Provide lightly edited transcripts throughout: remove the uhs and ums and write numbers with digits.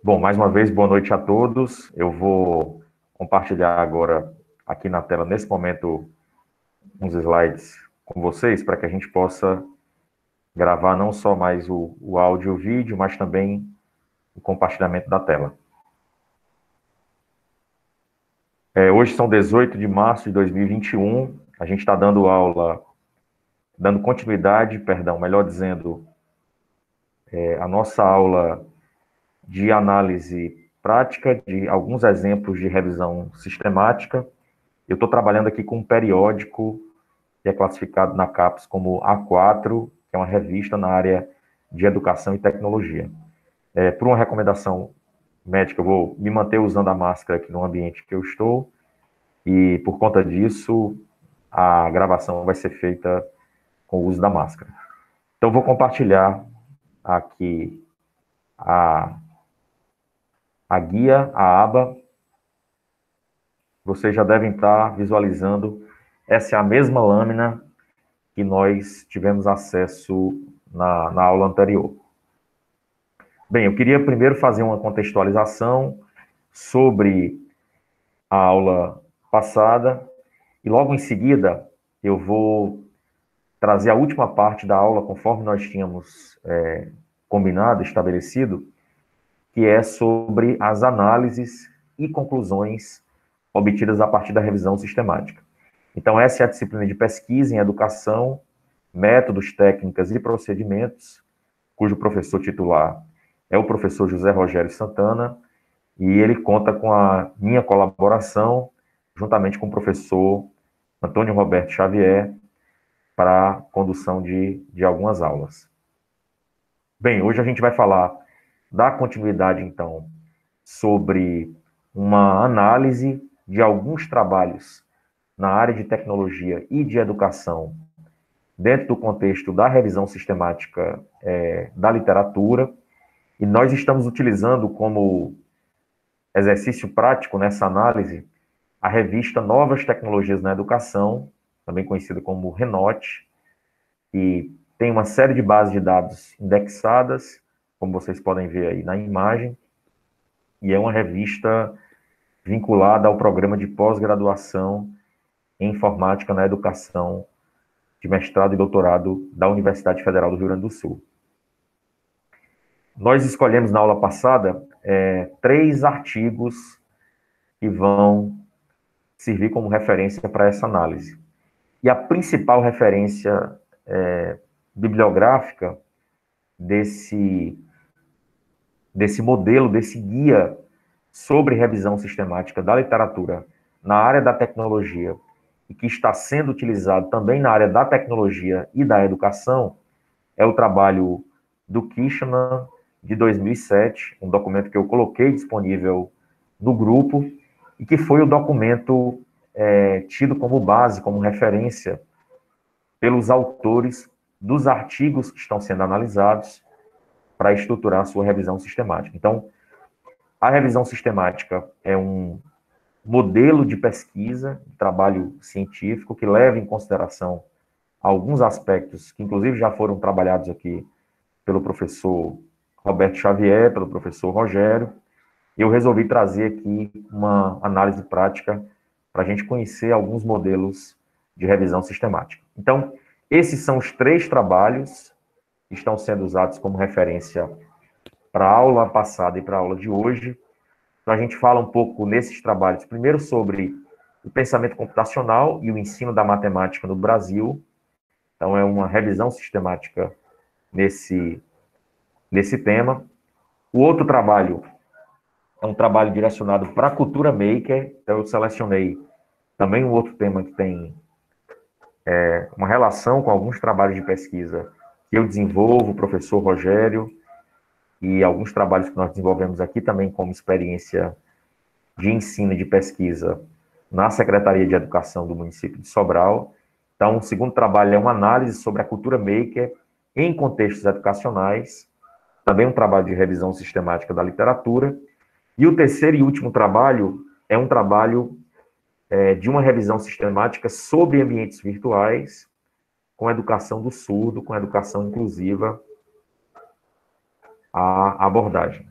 Bom, mais uma vez, boa noite a todos. Eu vou compartilhar agora aqui na tela, nesse momento, uns slides com vocês, para que a gente possa gravar não só mais o áudio e o vídeo, mas também o compartilhamento da tela. Hoje são 18 de março de 2021, a gente está dando continuidade, perdão, melhor dizendo, a nossa aula de análise prática de alguns exemplos de revisão sistemática. Eu estou trabalhando aqui com um periódico que é classificado na CAPES como A4, que é uma revista na área de educação e tecnologia. Por uma recomendação médica, eu vou me manter usando a máscara aqui no ambiente que eu estou, e por conta disso, a gravação vai ser feita com o uso da máscara. Então, vou compartilhar aqui a, a guia, a aba. Vocês já devem estar visualizando. Essa é a mesma lâmina que nós tivemos acesso na aula anterior. Bem, eu queria primeiro fazer uma contextualização sobre a aula passada e logo em seguida eu vou trazer a última parte da aula conforme nós tínhamos combinado, estabelecido, que é sobre as análises e conclusões obtidas a partir da revisão sistemática. Então, essa é a disciplina de pesquisa em educação, métodos, técnicas e procedimentos, cujo professor titular é o professor José Rogério Santana, e ele conta com a minha colaboração, juntamente com o professor Antônio Roberto Xavier, para a condução de algumas aulas. Bem, hoje a gente vai falar da continuidade, então, sobre uma análise de alguns trabalhos na área de tecnologia e de educação, dentro do contexto da revisão sistemática da literatura, e nós estamos utilizando como exercício prático nessa análise a revista Novas Tecnologias na Educação, também conhecida como Renote, que tem uma série de bases de dados indexadas, como vocês podem ver aí na imagem, e é uma revista vinculada ao programa de pós-graduação em informática na educação de mestrado e doutorado da Universidade Federal do Rio Grande do Sul. Nós escolhemos na aula passada 3 artigos que vão servir como referência para essa análise. E a principal referência bibliográfica desse modelo, desse guia sobre revisão sistemática da literatura na área da tecnologia e que está sendo utilizado também na área da tecnologia e da educação, é o trabalho do Kishner, de 2007, um documento que eu coloquei disponível no grupo, e que foi o documento tido como base, como referência, pelos autores dos artigos que estão sendo analisados para estruturar a sua revisão sistemática. Então, a revisão sistemática é um modelo de pesquisa, de trabalho científico, que leva em consideração alguns aspectos que, inclusive, já foram trabalhados aqui pelo professor Roberto Xavier, pelo professor Rogério, e eu resolvi trazer aqui uma análise prática para a gente conhecer alguns modelos de revisão sistemática. Então, esses são os 3 trabalhos que estão sendo usados como referência para a aula passada e para a aula de hoje. Então, a gente fala um pouco nesses trabalhos, primeiro sobre o pensamento computacional e o ensino da matemática no Brasil. Então, é uma revisão sistemática nesse tema. O outro trabalho é um trabalho direcionado para a cultura maker, então eu selecionei também um outro tema que tem uma relação com alguns trabalhos de pesquisa que eu desenvolvo, o professor Rogério, e alguns trabalhos que nós desenvolvemos aqui também como experiência de ensino e de pesquisa na Secretaria de Educação do município de Sobral. Então, o segundo trabalho é uma análise sobre a cultura maker em contextos educacionais, também um trabalho de revisão sistemática da literatura. E o terceiro e último trabalho é um trabalho de uma revisão sistemática sobre ambientes virtuais, com educação do surdo, com educação inclusiva, a abordagem.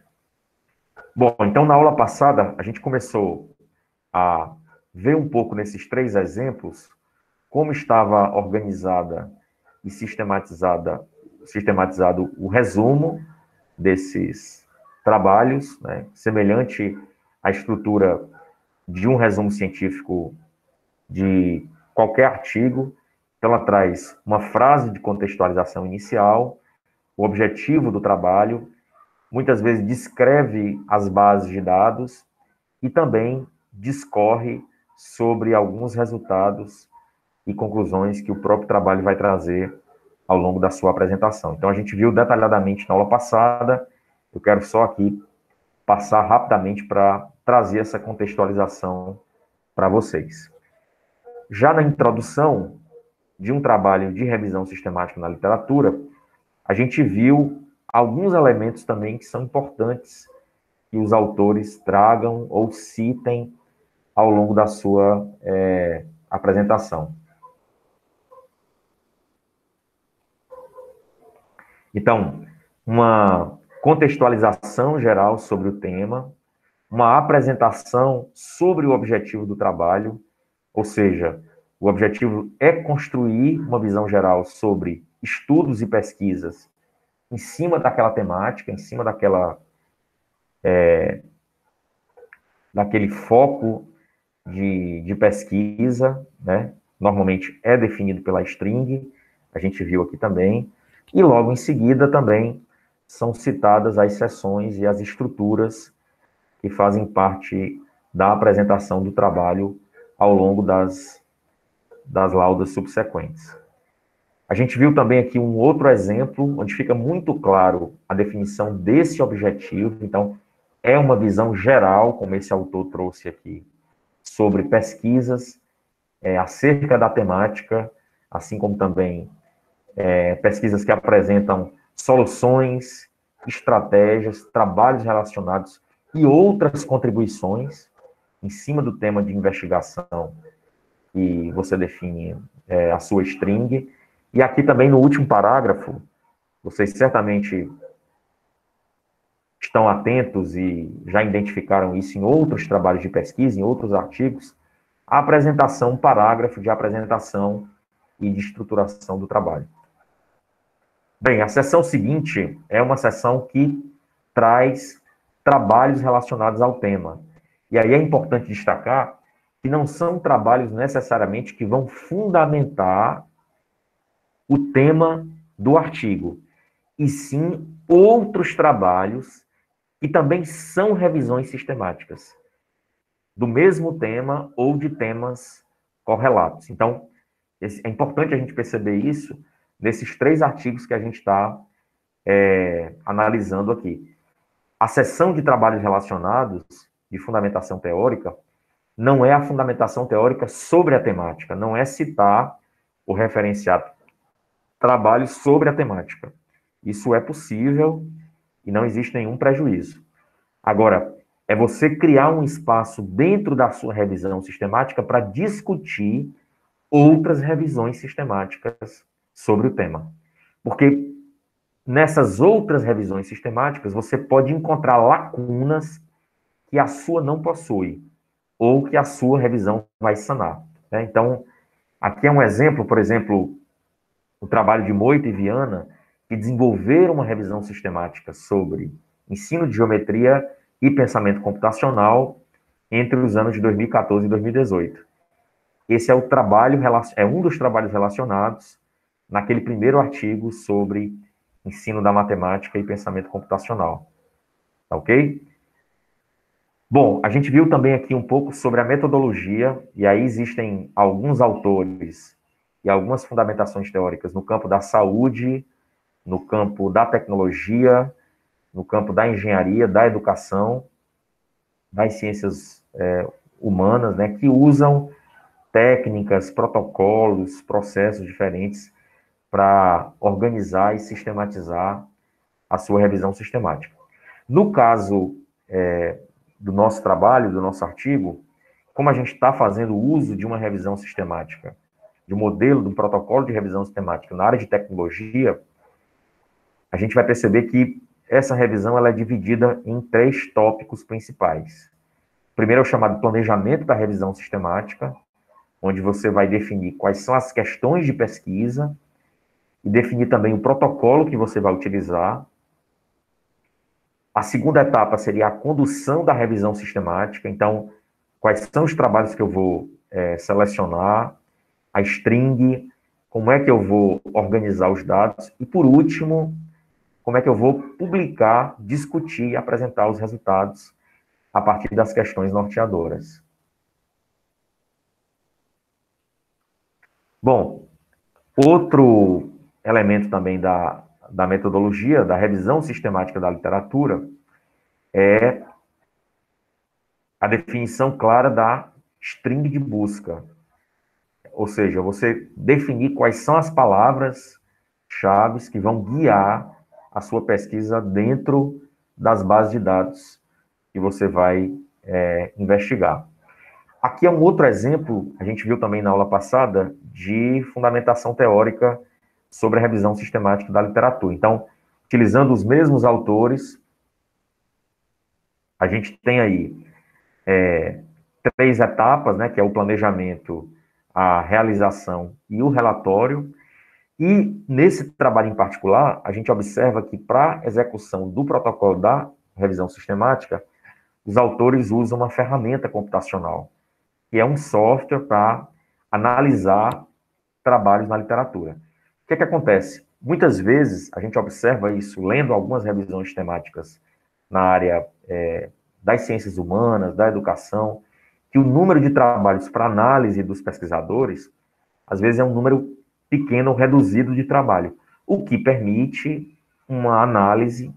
Bom, então na aula passada a gente começou a ver um pouco nesses três exemplos como estava organizada e sistematizado o resumo desses trabalhos, né, semelhante à estrutura de um resumo científico de qualquer artigo. Então, ela traz uma frase de contextualização inicial, o objetivo do trabalho, muitas vezes descreve as bases de dados e também discorre sobre alguns resultados e conclusões que o próprio trabalho vai trazer ao longo da sua apresentação. Então, a gente viu detalhadamente na aula passada, eu quero só aqui passar rapidamente para trazer essa contextualização para vocês. Já na introdução de um trabalho de revisão sistemática na literatura, a gente viu alguns elementos também que são importantes que os autores tragam ou citem ao longo da sua apresentação. Então, uma contextualização geral sobre o tema, uma apresentação sobre o objetivo do trabalho, ou seja, o objetivo é construir uma visão geral sobre estudos e pesquisas em cima daquela temática, em cima daquele foco de pesquisa, né? Normalmente é definido pela string, a gente viu aqui também, e logo em seguida também são citadas as seções e as estruturas que fazem parte da apresentação do trabalho ao longo das laudas subsequentes. A gente viu também aqui um outro exemplo, onde fica muito claro a definição desse objetivo. Então, é uma visão geral, como esse autor trouxe aqui, sobre pesquisas acerca da temática, assim como também pesquisas que apresentam soluções, estratégias, trabalhos relacionados e outras contribuições em cima do tema de investigação que você define a sua string. E aqui também no último parágrafo, vocês certamente estão atentos e já identificaram isso em outros trabalhos de pesquisa, em outros artigos, a apresentação, um parágrafo de apresentação e de estruturação do trabalho. Bem, a seção seguinte é uma seção que traz trabalhos relacionados ao tema. E aí é importante destacar que não são trabalhos necessariamente que vão fundamentar o tema do artigo, e sim outros trabalhos que também são revisões sistemáticas do mesmo tema ou de temas correlatos. Então, é importante a gente perceber isso nesses três artigos que a gente está analisando aqui. A seção de trabalhos relacionados de fundamentação teórica não é a fundamentação teórica sobre a temática, não é citar ou referenciar trabalhos sobre a temática. Isso é possível e não existe nenhum prejuízo. Agora, é você criar um espaço dentro da sua revisão sistemática para discutir outras revisões sistemáticas sobre o tema. Porque nessas outras revisões sistemáticas, você pode encontrar lacunas que a sua não possui, ou que a sua revisão vai sanar. Né? Então, aqui é um exemplo, por exemplo, o trabalho de Moita e Viana, que desenvolveram uma revisão sistemática sobre ensino de geometria e pensamento computacional entre os anos de 2014 e 2018. Esse é o trabalho, é um dos trabalhos relacionados naquele primeiro artigo sobre ensino da matemática e pensamento computacional. Tá ok? Bom, a gente viu também aqui um pouco sobre a metodologia, e aí existem alguns autores e algumas fundamentações teóricas no campo da saúde, no campo da tecnologia, no campo da engenharia, da educação, das ciências humanas, né, que usam técnicas, protocolos, processos diferentes para organizar e sistematizar a sua revisão sistemática. No caso do nosso trabalho, do nosso artigo, como a gente está fazendo uso de uma revisão sistemática, de um modelo, de um protocolo de revisão sistemática na área de tecnologia, a gente vai perceber que essa revisão ela é dividida em 3 tópicos principais. O primeiro é o chamado planejamento da revisão sistemática, onde você vai definir quais são as questões de pesquisa e definir também o protocolo que você vai utilizar. A segunda etapa seria a condução da revisão sistemática, então, quais são os trabalhos que eu vou selecionar, a string, como é que eu vou organizar os dados, e por último, como é que eu vou publicar, discutir e apresentar os resultados a partir das questões norteadoras. Bom, outro elemento também da metodologia, da revisão sistemática da literatura, é a definição clara da string de busca. Ou seja, você definir quais são as palavras-chave que vão guiar a sua pesquisa dentro das bases de dados que você vai investigar. Aqui é um outro exemplo, a gente viu também na aula passada, de fundamentação teórica sobre a revisão sistemática da literatura. Então, utilizando os mesmos autores, a gente tem aí 3 etapas, né, que é o planejamento, a realização e o relatório. E nesse trabalho em particular, a gente observa que para execução do protocolo da revisão sistemática, os autores usam uma ferramenta computacional, que é um software para analisar trabalhos na literatura. O que é que acontece? Muitas vezes, a gente observa isso lendo algumas revisões temáticas na área das ciências humanas, da educação, que o número de trabalhos para análise dos pesquisadores, às vezes é um número pequeno ou reduzido de trabalho, o que permite uma análise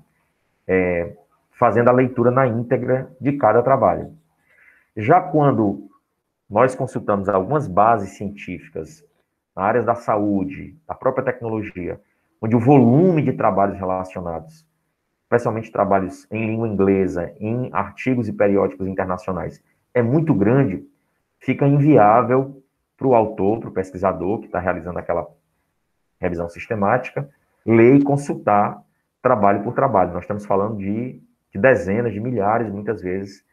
fazendo a leitura na íntegra de cada trabalho. Já quando nós consultamos algumas bases científicas na área da saúde, da própria tecnologia, onde o volume de trabalhos relacionados, especialmente trabalhos em língua inglesa, em artigos e periódicos internacionais, é muito grande, fica inviável para o autor, para o pesquisador que está realizando aquela revisão sistemática, ler e consultar trabalho por trabalho. Nós estamos falando de dezenas, de milhares, muitas vezes,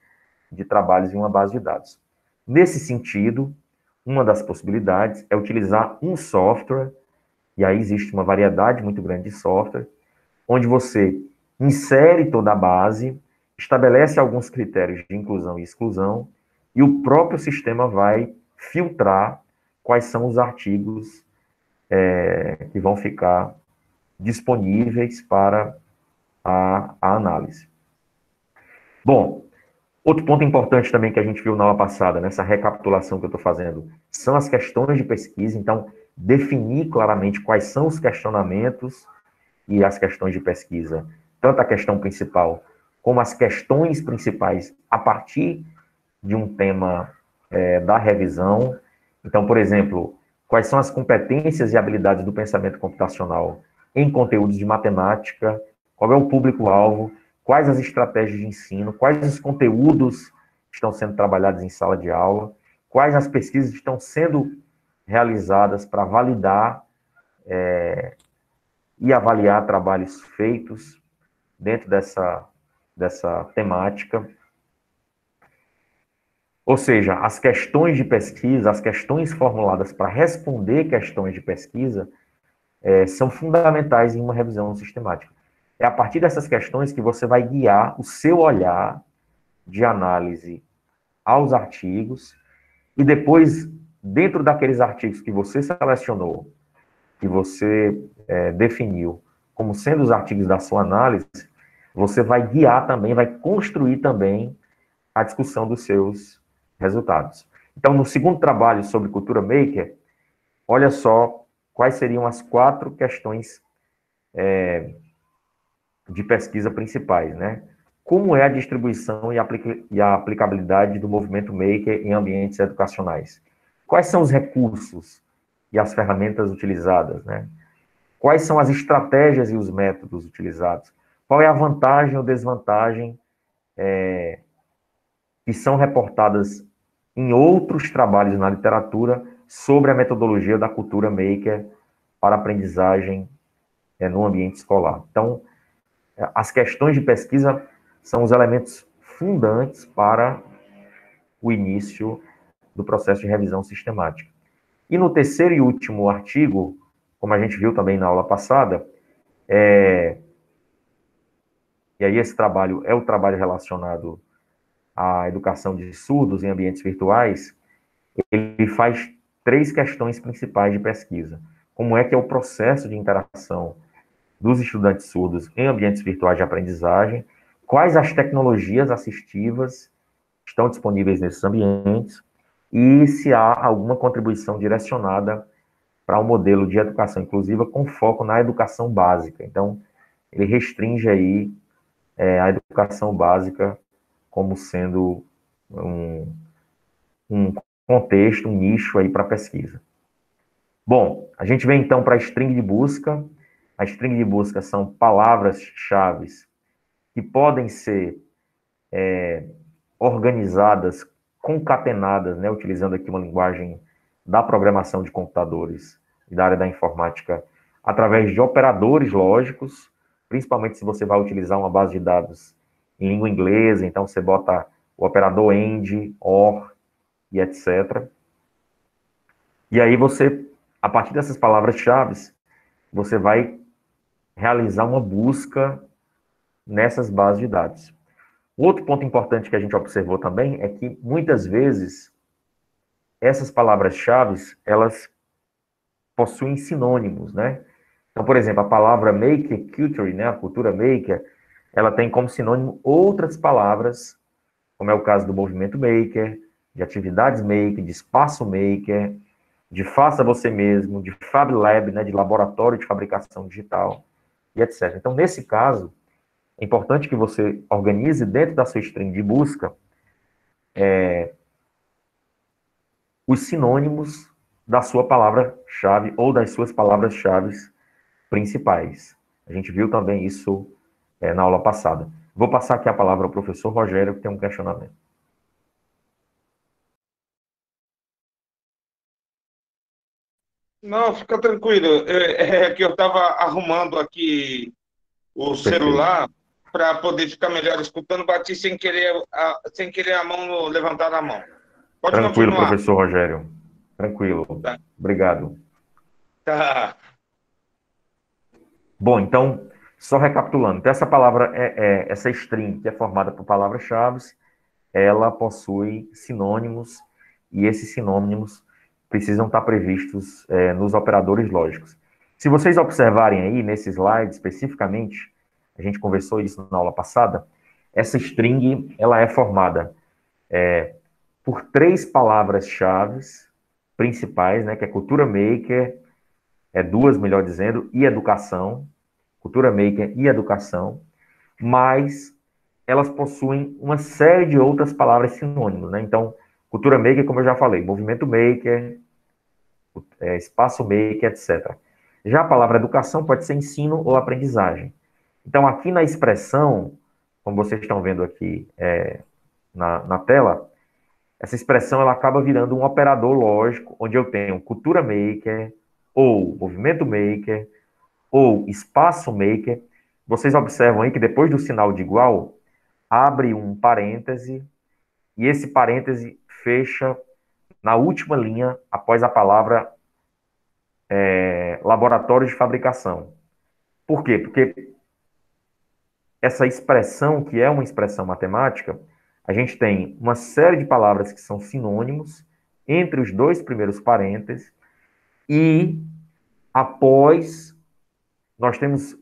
de trabalhos em uma base de dados. Nesse sentido, uma das possibilidades é utilizar um software, e aí existe uma variedade muito grande de software, onde você insere toda a base, estabelece alguns critérios de inclusão e exclusão, e o próprio sistema vai filtrar quais são os artigos que vão ficar disponíveis para a análise. Bom, outro ponto importante também que a gente viu na aula passada, nessa recapitulação que eu estou fazendo, são as questões de pesquisa. Então, definir claramente quais são os questionamentos e as questões de pesquisa, tanto a questão principal como as questões principais a partir de um tema da revisão. Então, por exemplo, quais são as competências e habilidades do pensamento computacional em conteúdos de matemática, qual é o público-alvo, quais as estratégias de ensino, quais os conteúdos estão sendo trabalhados em sala de aula, quais as pesquisas estão sendo realizadas para validar e avaliar trabalhos feitos dentro dessa temática. Ou seja, as questões de pesquisa, as questões formuladas para responder questões de pesquisa, são fundamentais em uma revisão sistemática. É a partir dessas questões que você vai guiar o seu olhar de análise aos artigos, e depois, dentro daqueles artigos que você selecionou, que você definiu como sendo os artigos da sua análise, você vai guiar também, vai construir também a discussão dos seus resultados. Então, no segundo trabalho sobre cultura maker, olha só quais seriam as 4 questões de pesquisa principais, né? Como é a distribuição e a aplicabilidade do movimento maker em ambientes educacionais? Quais são os recursos e as ferramentas utilizadas, né? Quais são as estratégias e os métodos utilizados? Qual é a vantagem ou desvantagem que são reportadas em outros trabalhos na literatura sobre a metodologia da cultura maker para aprendizagem no ambiente escolar? Então, as questões de pesquisa são os elementos fundantes para o início do processo de revisão sistemática. E no terceiro e último artigo, como a gente viu também na aula passada, e aí esse trabalho é o trabalho relacionado à educação de surdos em ambientes virtuais, ele faz três questões principais de pesquisa. Como é que é o processo de interação dos estudantes surdos em ambientes virtuais de aprendizagem, quais as tecnologias assistivas estão disponíveis nesses ambientes e se há alguma contribuição direcionada para um modelo de educação inclusiva com foco na educação básica. Então, ele restringe aí a educação básica como sendo um contexto, um nicho aí para pesquisa. Bom, a gente vem então para a string de busca. A string de busca são palavras-chave que podem ser organizadas, concatenadas, né, utilizando aqui uma linguagem da programação de computadores e da área da informática, através de operadores lógicos, principalmente se você vai utilizar uma base de dados em língua inglesa, então você bota o operador AND, OR e etc. E aí você, a partir dessas palavras-chave, você vai realizar uma busca nessas bases de dados. Outro ponto importante que a gente observou também é que, muitas vezes, essas palavras-chave, elas possuem sinônimos, né? Então, por exemplo, a palavra maker, culture, né, a cultura maker, ela tem como sinônimo outras palavras, como é o caso do movimento maker, de atividades maker, de espaço maker, de faça você mesmo, de Fab Lab, né, de laboratório de fabricação digital, e etc. Então, nesse caso, é importante que você organize dentro da sua string de busca os sinônimos da sua palavra-chave ou das suas palavras-chave principais. A gente viu também isso na aula passada. Vou passar aqui a palavra ao professor Rogério, que tem um questionamento. Não, fica tranquilo. É que eu estava arrumando aqui o Perfeito. celular para poder ficar melhor escutando. Bati sem querer a mão, levantar a mão. Pode Tranquilo, continuar. professor Rogério. Tranquilo. Tá. Obrigado. Tá. Bom, então, só recapitulando. Então, essa palavra, essa string que é formada por palavras-chave, ela possui sinônimos, e esses sinônimos precisam estar previstos nos operadores lógicos. Se vocês observarem aí, nesse slide especificamente, a gente conversou isso na aula passada, essa string, ela é formada por três palavras-chave principais, né, que é cultura maker, duas, melhor dizendo, e educação, cultura maker e educação, mas elas possuem uma série de outras palavras sinônimos, né? Então, cultura maker, como eu já falei, movimento maker, espaço maker, etc. Já a palavra educação pode ser ensino ou aprendizagem. Então, aqui na expressão, como vocês estão vendo aqui na tela, essa expressão ela acaba virando um operador lógico, onde eu tenho cultura maker, ou movimento maker, ou espaço maker. Vocês observam aí que depois do sinal de igual, abre um parêntese, e esse parêntese fecha na última linha, após a palavra laboratório de fabricação. Por quê? Porque essa expressão, que é uma expressão matemática, a gente tem uma série de palavras que são sinônimos entre os dois primeiros parênteses, e após nós temos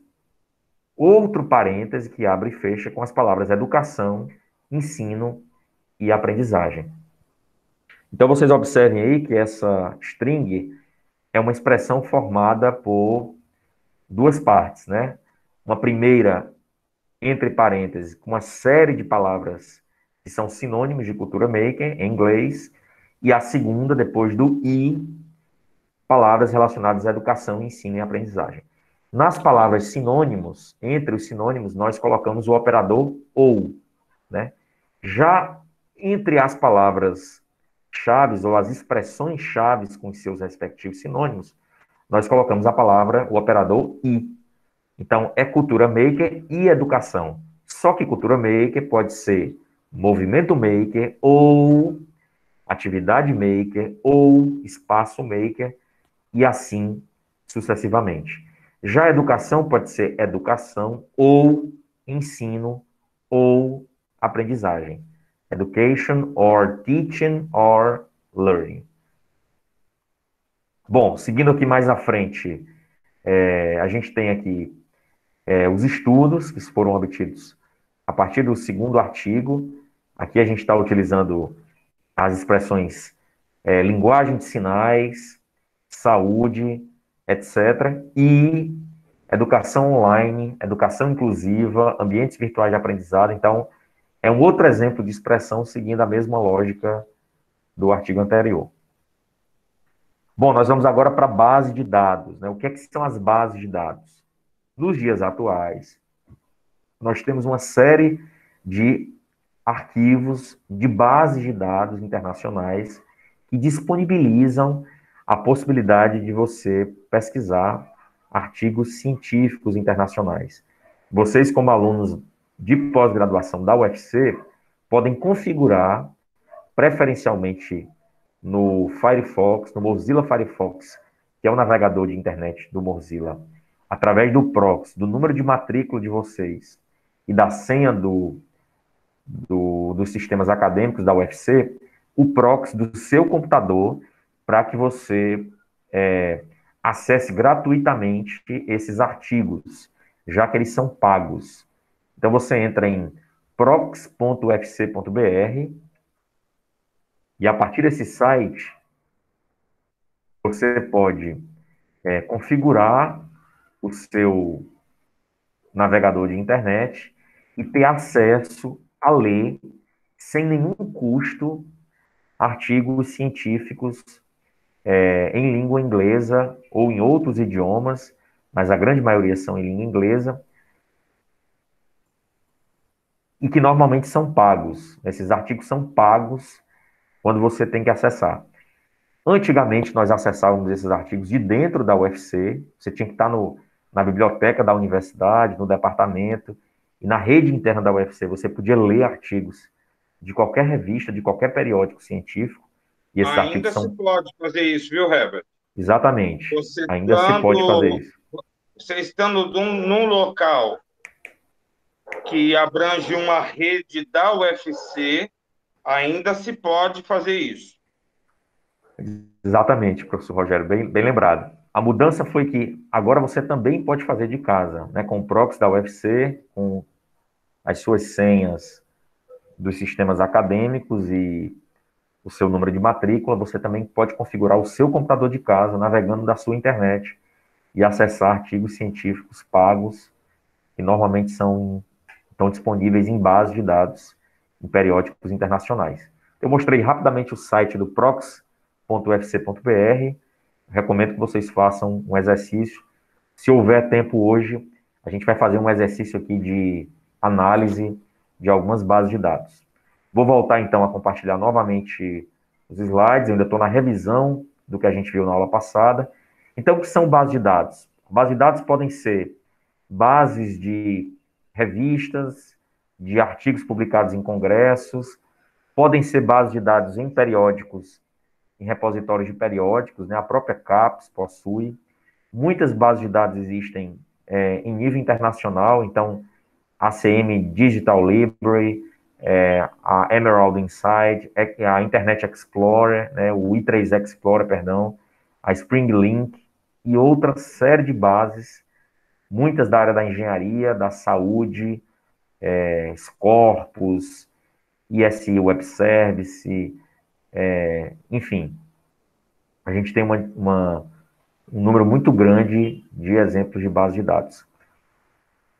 outro parêntese que abre e fecha com as palavras educação, ensino e aprendizagem. Então vocês observem aí que essa string é uma expressão formada por duas partes, né? Uma primeira, entre parênteses, com uma série de palavras que são sinônimos de cultura maker, em inglês, e a segunda, depois do i, palavras relacionadas à educação, ensino e aprendizagem. Nas palavras sinônimos, entre os sinônimos, nós colocamos o operador ou, né? Já entre as palavras chaves ou as expressões chaves com seus respectivos sinônimos, nós colocamos a palavra, o operador i. Então, é cultura maker e educação. Só que cultura maker pode ser movimento maker ou atividade maker ou espaço maker e assim sucessivamente. Já a educação pode ser educação ou ensino ou aprendizagem. Education or teaching or learning. Bom, seguindo aqui mais à frente, a gente tem aqui os estudos que foram obtidos a partir do segundo artigo. Aqui a gente está utilizando as expressões linguagem de sinais, saúde, etc. E educação online, educação inclusiva, ambientes virtuais de aprendizado. Então, é um outro exemplo de expressão seguindo a mesma lógica do artigo anterior. Bom, nós vamos agora para a base de dados, né? O que são as bases de dados? Nos dias atuais, nós temos uma série de arquivos de bases de dados internacionais que disponibilizam a possibilidade de você pesquisar artigos científicos internacionais. Vocês, como alunos de pós-graduação da UFC, podem configurar preferencialmente no Firefox, no Mozilla Firefox, que é o navegador de internet do Mozilla, através do proxy, do número de matrícula de vocês e da senha dos sistemas acadêmicos da UFC, o proxy do seu computador para que você acesse gratuitamente esses artigos, já que eles são pagos. Então você entra em prox.ufc.br e a partir desse site você pode configurar o seu navegador de internet e ter acesso a ler, sem nenhum custo, artigos científicos em língua inglesa ou em outros idiomas, mas a grande maioria são em língua inglesa, e que normalmente são pagos. Esses artigos são pagos quando você tem que acessar. Antigamente, nós acessávamos esses artigos de dentro da UFC, você tinha que estar na biblioteca da universidade, no departamento, e na rede interna da UFC você podia ler artigos de qualquer revista, de qualquer periódico científico, e esses artigos Ainda se são... pode fazer isso, viu, Herbert? Exatamente. Você Ainda se pode fazer estando, isso. você estando num local que abrange uma rede da UFC, ainda se pode fazer isso. Exatamente, professor Rogério, bem lembrado. A mudança foi que agora você também pode fazer de casa, né, com o proxy da UFC, com as suas senhas dos sistemas acadêmicos e o seu número de matrícula, você também pode configurar o seu computador de casa, navegando da sua internet e acessar artigos científicos pagos, que normalmente estão disponíveis em bases de dados em periódicos internacionais. Eu mostrei rapidamente o site do prox.ufc.br, recomendo que vocês façam um exercício. Se houver tempo hoje, a gente vai fazer um exercício aqui de análise de algumas bases de dados. Vou voltar então a compartilhar novamente os slides, eu ainda estou na revisão do que a gente viu na aula passada. Então, o que são bases de dados? Bases de dados podem ser bases de revistas, de artigos publicados em congressos, podem ser bases de dados em periódicos, em repositórios de periódicos, né? A própria CAPES possui. Muitas bases de dados existem em nível internacional, então ACM Digital Library, a Emerald Insight, a Internet Explorer, né, o i3 Explorer, perdão, a Spring Link e outra série de bases, muitas da área da engenharia, da saúde, Scopus, ISI Web Service, enfim. A gente tem um número muito grande de exemplos de base de dados.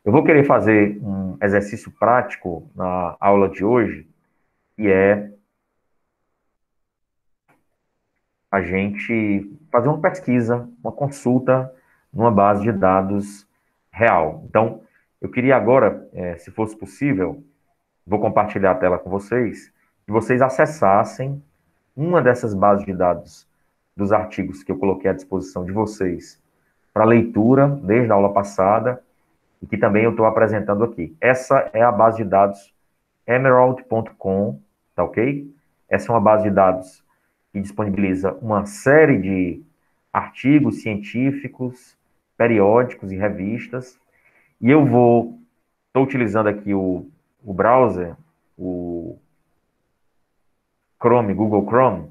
Eu vou querer fazer um exercício prático na aula de hoje, que é a gente fazer uma pesquisa, uma consulta numa base de dados real. Então, eu queria agora, se fosse possível, vou compartilhar a tela com vocês, que vocês acessassem uma dessas bases de dados dos artigos que eu coloquei à disposição de vocês para leitura desde a aula passada e que também eu estou apresentando aqui. Essa é a base de dados emerald.com, tá ok? Essa é uma base de dados que disponibiliza uma série de artigos científicos, periódicos e revistas, e estou utilizando aqui o browser, o Chrome, Google Chrome,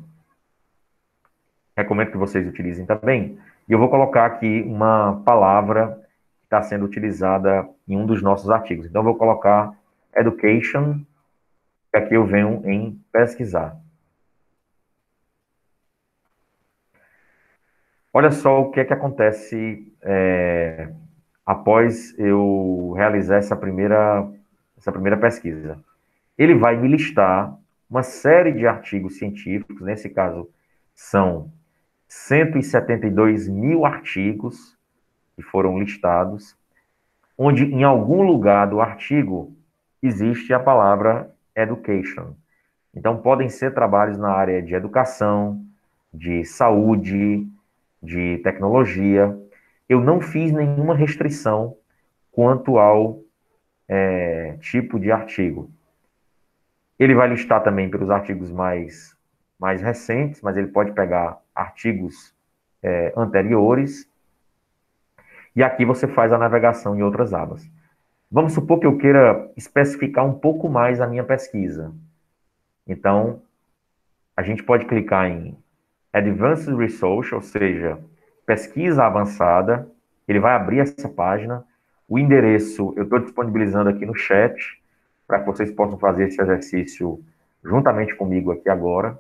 recomendo que vocês utilizem também, e eu vou colocar aqui uma palavra que está sendo utilizada em um dos nossos artigos. Então, eu vou colocar education, que aqui eu venho em pesquisar. Olha só o que é que acontece após eu realizar essa primeira pesquisa. Ele vai me listar uma série de artigos científicos, nesse caso são 172 mil artigos que foram listados, onde em algum lugar do artigo existe a palavra education. Então, podem ser trabalhos na área de educação, de saúde, de tecnologia. Eu não fiz nenhuma restrição quanto ao tipo de artigo. Ele vai listar também pelos artigos mais recentes, mas ele pode pegar artigos anteriores. E aqui você faz a navegação em outras abas. Vamos supor que eu queira especificar um pouco mais a minha pesquisa. Então, a gente pode clicar em Advanced Research, ou seja, pesquisa avançada. Ele vai abrir essa página. O endereço eu estou disponibilizando aqui no chat, para que vocês possam fazer esse exercício juntamente comigo aqui agora.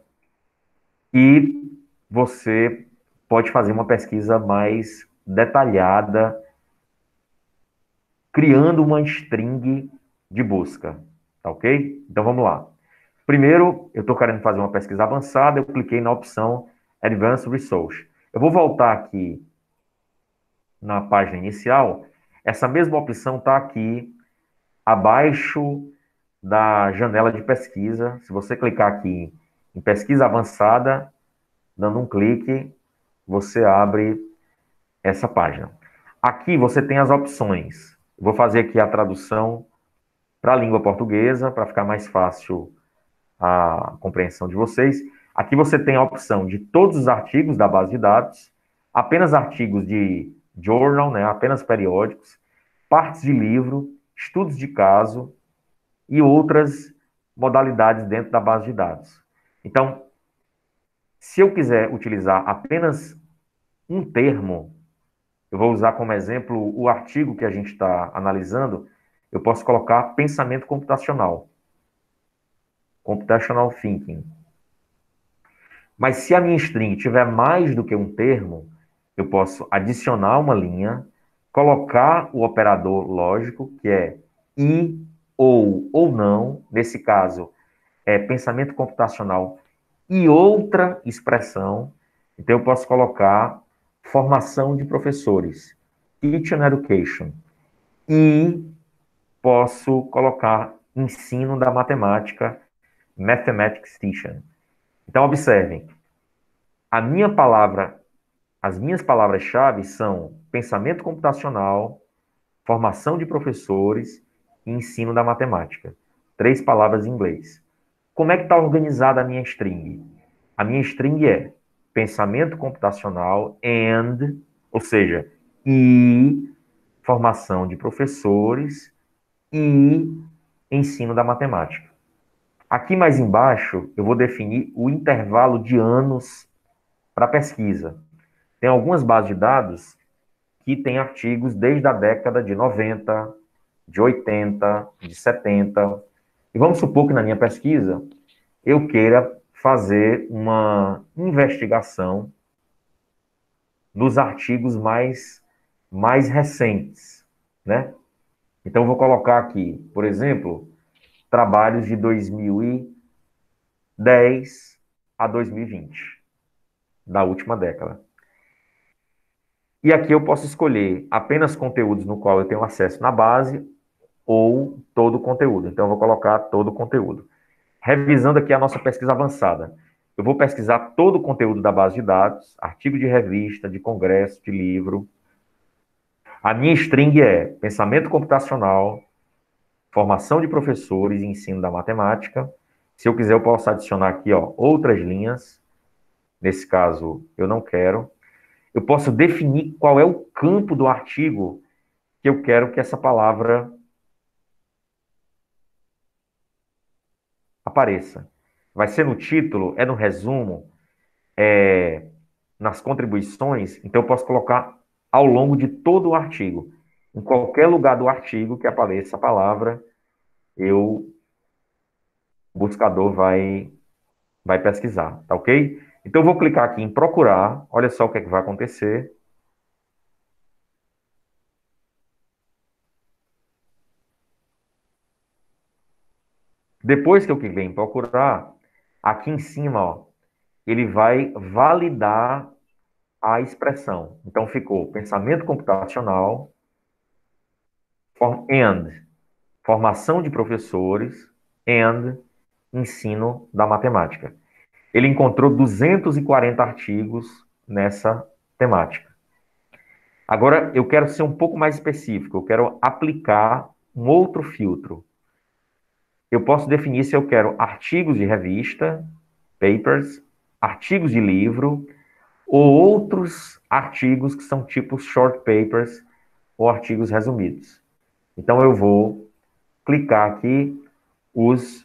E você pode fazer uma pesquisa mais detalhada, criando uma string de busca, tá ok? Então vamos lá. Primeiro, eu estou querendo fazer uma pesquisa avançada, eu cliquei na opção Advanced Research. Eu vou voltar aqui na página inicial. Essa mesma opção está aqui abaixo da janela de pesquisa. Se você clicar aqui em pesquisa avançada, dando um clique, você abre essa página. Aqui você tem as opções. Vou fazer aqui a tradução para a língua portuguesa, para ficar mais fácil a compreensão de vocês. Aqui você tem a opção de todos os artigos da base de dados, apenas artigos de journal, né, apenas periódicos, partes de livro, estudos de caso e outras modalidades dentro da base de dados. Então, se eu quiser utilizar apenas um termo, eu vou usar como exemplo o artigo que a gente está analisando, eu posso colocar pensamento computacional, computational thinking. Mas se a minha string tiver mais do que um termo, eu posso adicionar uma linha, colocar o operador lógico, que é e, ou não, nesse caso, é pensamento computacional e outra expressão. Então, eu posso colocar formação de professores, teaching education, e posso colocar ensino da matemática, mathematics teaching. Então, observem, as minhas palavras-chave são pensamento computacional, formação de professores e ensino da matemática. 3 palavras em inglês. Como é que está organizada a minha string? A minha string é pensamento computacional and, ou seja, e formação de professores e ensino da matemática. Aqui mais embaixo, eu vou definir o intervalo de anos para pesquisa. Tem algumas bases de dados que têm artigos desde a década de 90, de 80, de 70. E vamos supor que na minha pesquisa eu queira fazer uma investigação nos artigos mais recentes, né? Então, eu vou colocar aqui, por exemplo, trabalhos de 2010 a 2020, da última década. E aqui eu posso escolher apenas conteúdos no qual eu tenho acesso na base ou todo o conteúdo. Então, eu vou colocar todo o conteúdo. Revisando aqui a nossa pesquisa avançada. Eu vou pesquisar todo o conteúdo da base de dados, artigo de revista, de congresso, de livro. A minha string é pensamento computacional, formação de professores e ensino da matemática. Se eu quiser, eu posso adicionar aqui, ó, outras linhas. Nesse caso, eu não quero. Eu posso definir qual é o campo do artigo que eu quero que essa palavra apareça. Vai ser no título, é no resumo, é nas contribuições. Então, eu posso colocar ao longo de todo o artigo. Em qualquer lugar do artigo que apareça a palavra, o buscador vai pesquisar, tá ok? Então, eu vou clicar aqui em procurar. Olha só o que é que vai acontecer. Depois que eu cliquei em procurar, aqui em cima, ó, ele vai validar a expressão. Então, ficou pensamento computacional, and, formação de professores, and, ensino da matemática. Ele encontrou 240 artigos nessa temática. Agora, eu quero ser um pouco mais específico, eu quero aplicar um outro filtro. Eu posso definir se eu quero artigos de revista, papers, artigos de livro, ou outros artigos que são tipos short papers ou artigos resumidos. Então, eu vou clicar aqui os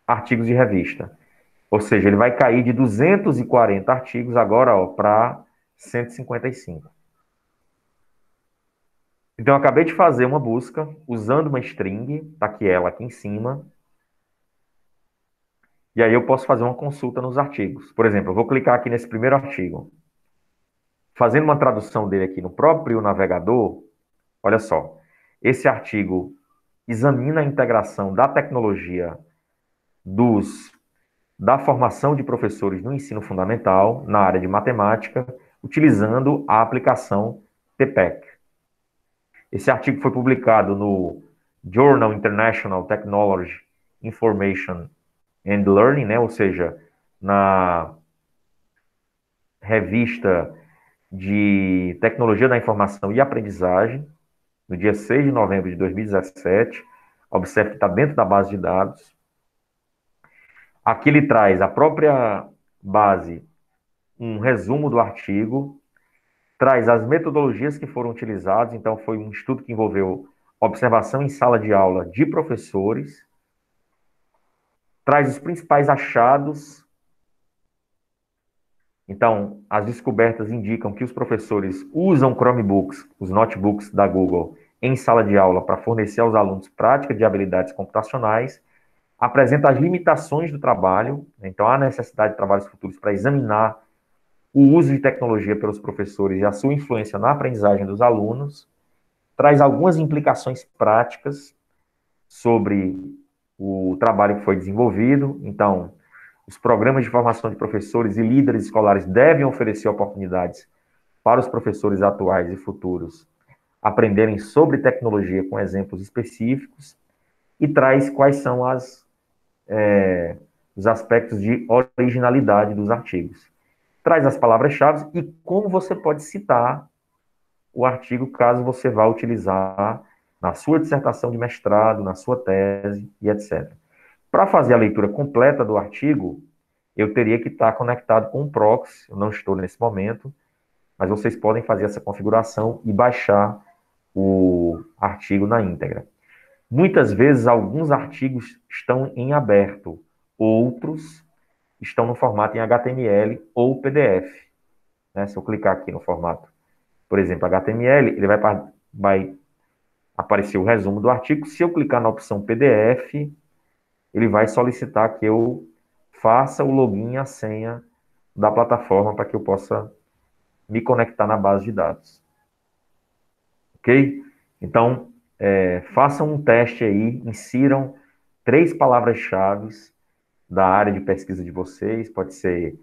artigos de revista. Ou seja, ele vai cair de 240 artigos agora para 155. Então, eu acabei de fazer uma busca usando uma string, está aqui ela aqui em cima, e aí eu posso fazer uma consulta nos artigos. Por exemplo, eu vou clicar aqui nesse primeiro artigo. Fazendo uma tradução dele aqui no próprio navegador, olha só, esse artigo examina a integração da tecnologia da formação de professores no ensino fundamental, na área de matemática, utilizando a aplicação TPEC. Esse artigo foi publicado no Journal International Technology Information and Learning, né? Ou seja, na revista de Tecnologia da Informação e Aprendizagem, no dia 6 de novembro de 2017. Observe que está dentro da base de dados. Aqui ele traz a própria base, um resumo do artigo, traz as metodologias que foram utilizadas. Então, foi um estudo que envolveu observação em sala de aula de professores, traz os principais achados. Então, as descobertas indicam que os professores usam Chromebooks, os notebooks da Google, em sala de aula para fornecer aos alunos prática de habilidades computacionais, apresenta as limitações do trabalho, então há necessidade de trabalhos futuros para examinar o uso de tecnologia pelos professores e a sua influência na aprendizagem dos alunos, traz algumas implicações práticas sobre o trabalho que foi desenvolvido. Então, os programas de formação de professores e líderes escolares devem oferecer oportunidades para os professores atuais e futuros aprenderem sobre tecnologia com exemplos específicos, e traz quais são os aspectos de originalidade dos artigos. Traz as palavras-chave e como você pode citar o artigo caso você vá utilizar na sua dissertação de mestrado, na sua tese e etc. Para fazer a leitura completa do artigo, eu teria que estar conectado com um proxy. Eu não estou nesse momento, mas vocês podem fazer essa configuração e baixar o artigo na íntegra. Muitas vezes, alguns artigos estão em aberto, outros estão no formato em HTML ou PDF. Né? Se eu clicar aqui no formato, por exemplo, HTML, ele vai aparecer o resumo do artigo. Se eu clicar na opção PDF, ele vai solicitar que eu faça o login e a senha da plataforma para que eu possa me conectar na base de dados. Ok? Então, façam um teste aí, insiram 3 palavras-chave da área de pesquisa de vocês, pode ser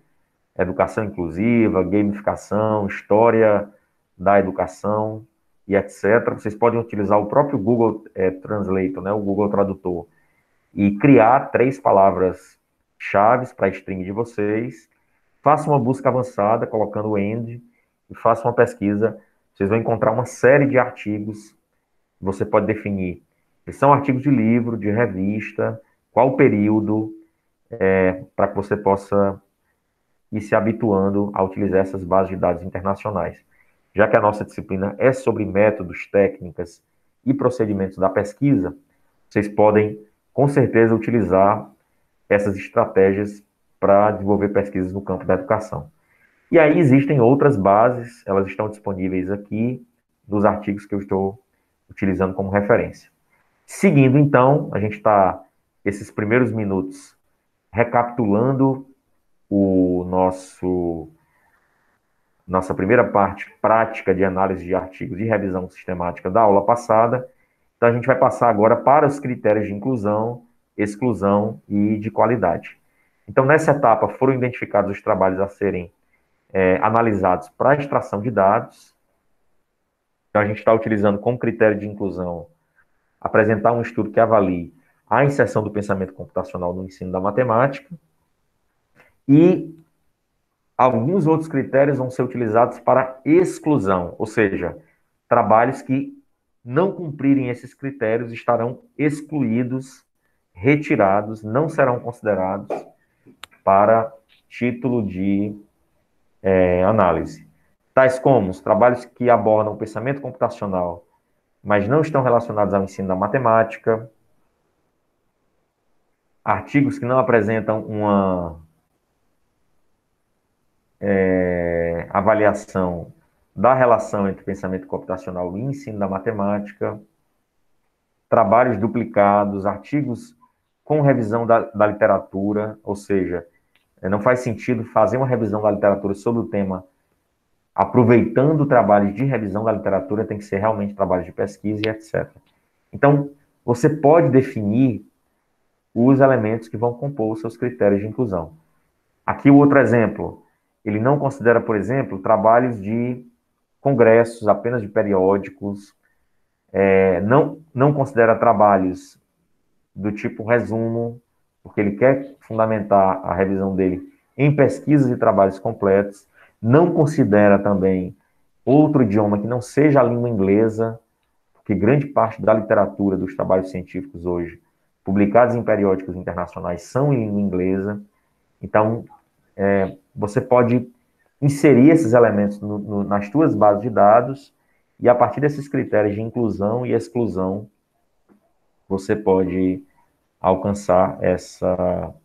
educação inclusiva, gamificação, história da educação e etc. Vocês podem utilizar o próprio Google Translator, né, o Google Tradutor, e criar 3 palavras-chave para a string de vocês. Façam uma busca avançada, colocando end, e façam uma pesquisa vocês vão encontrar uma série de artigos. Você pode definir se são artigos de livro, de revista, qual período, para que você possa ir se habituando a utilizar essas bases de dados internacionais. Já que a nossa disciplina é sobre métodos, técnicas e procedimentos da pesquisa, vocês podem, com certeza, utilizar essas estratégias para desenvolver pesquisas no campo da educação. E aí existem outras bases, elas estão disponíveis aqui nos artigos que eu estou utilizando como referência. Seguindo, então, a gente está, esses primeiros minutos, recapitulando o nossa primeira parte prática de análise de artigos e revisão sistemática da aula passada. Então, a gente vai passar agora para os critérios de inclusão, exclusão e de qualidade. Então, nessa etapa, foram identificados os trabalhos a serem analisados para a extração de dados. Então, a gente está utilizando como critério de inclusão apresentar um estudo que avalie a inserção do pensamento computacional no ensino da matemática. E alguns outros critérios vão ser utilizados para exclusão, ou seja, trabalhos que não cumprirem esses critérios estarão excluídos, retirados, não serão considerados para título de análise. Tais como os trabalhos que abordam o pensamento computacional, mas não estão relacionados ao ensino da matemática, artigos que não apresentam uma avaliação da relação entre pensamento computacional e ensino da matemática, trabalhos duplicados, artigos com revisão da literatura, ou seja, não faz sentido fazer uma revisão da literatura sobre o tema aproveitando trabalhos de revisão da literatura, tem que ser realmente trabalhos de pesquisa e etc. Então, você pode definir os elementos que vão compor os seus critérios de inclusão. Aqui o outro exemplo, ele não considera, por exemplo, trabalhos de congressos, apenas de periódicos, não considera trabalhos do tipo resumo, porque ele quer fundamentar a revisão dele em pesquisas e trabalhos completos, não considera também outro idioma que não seja a língua inglesa, porque grande parte da literatura dos trabalhos científicos hoje, publicados em periódicos internacionais, são em língua inglesa. Então, você pode inserir esses elementos nas suas bases de dados e, a partir desses critérios de inclusão e exclusão, você pode alcançar essa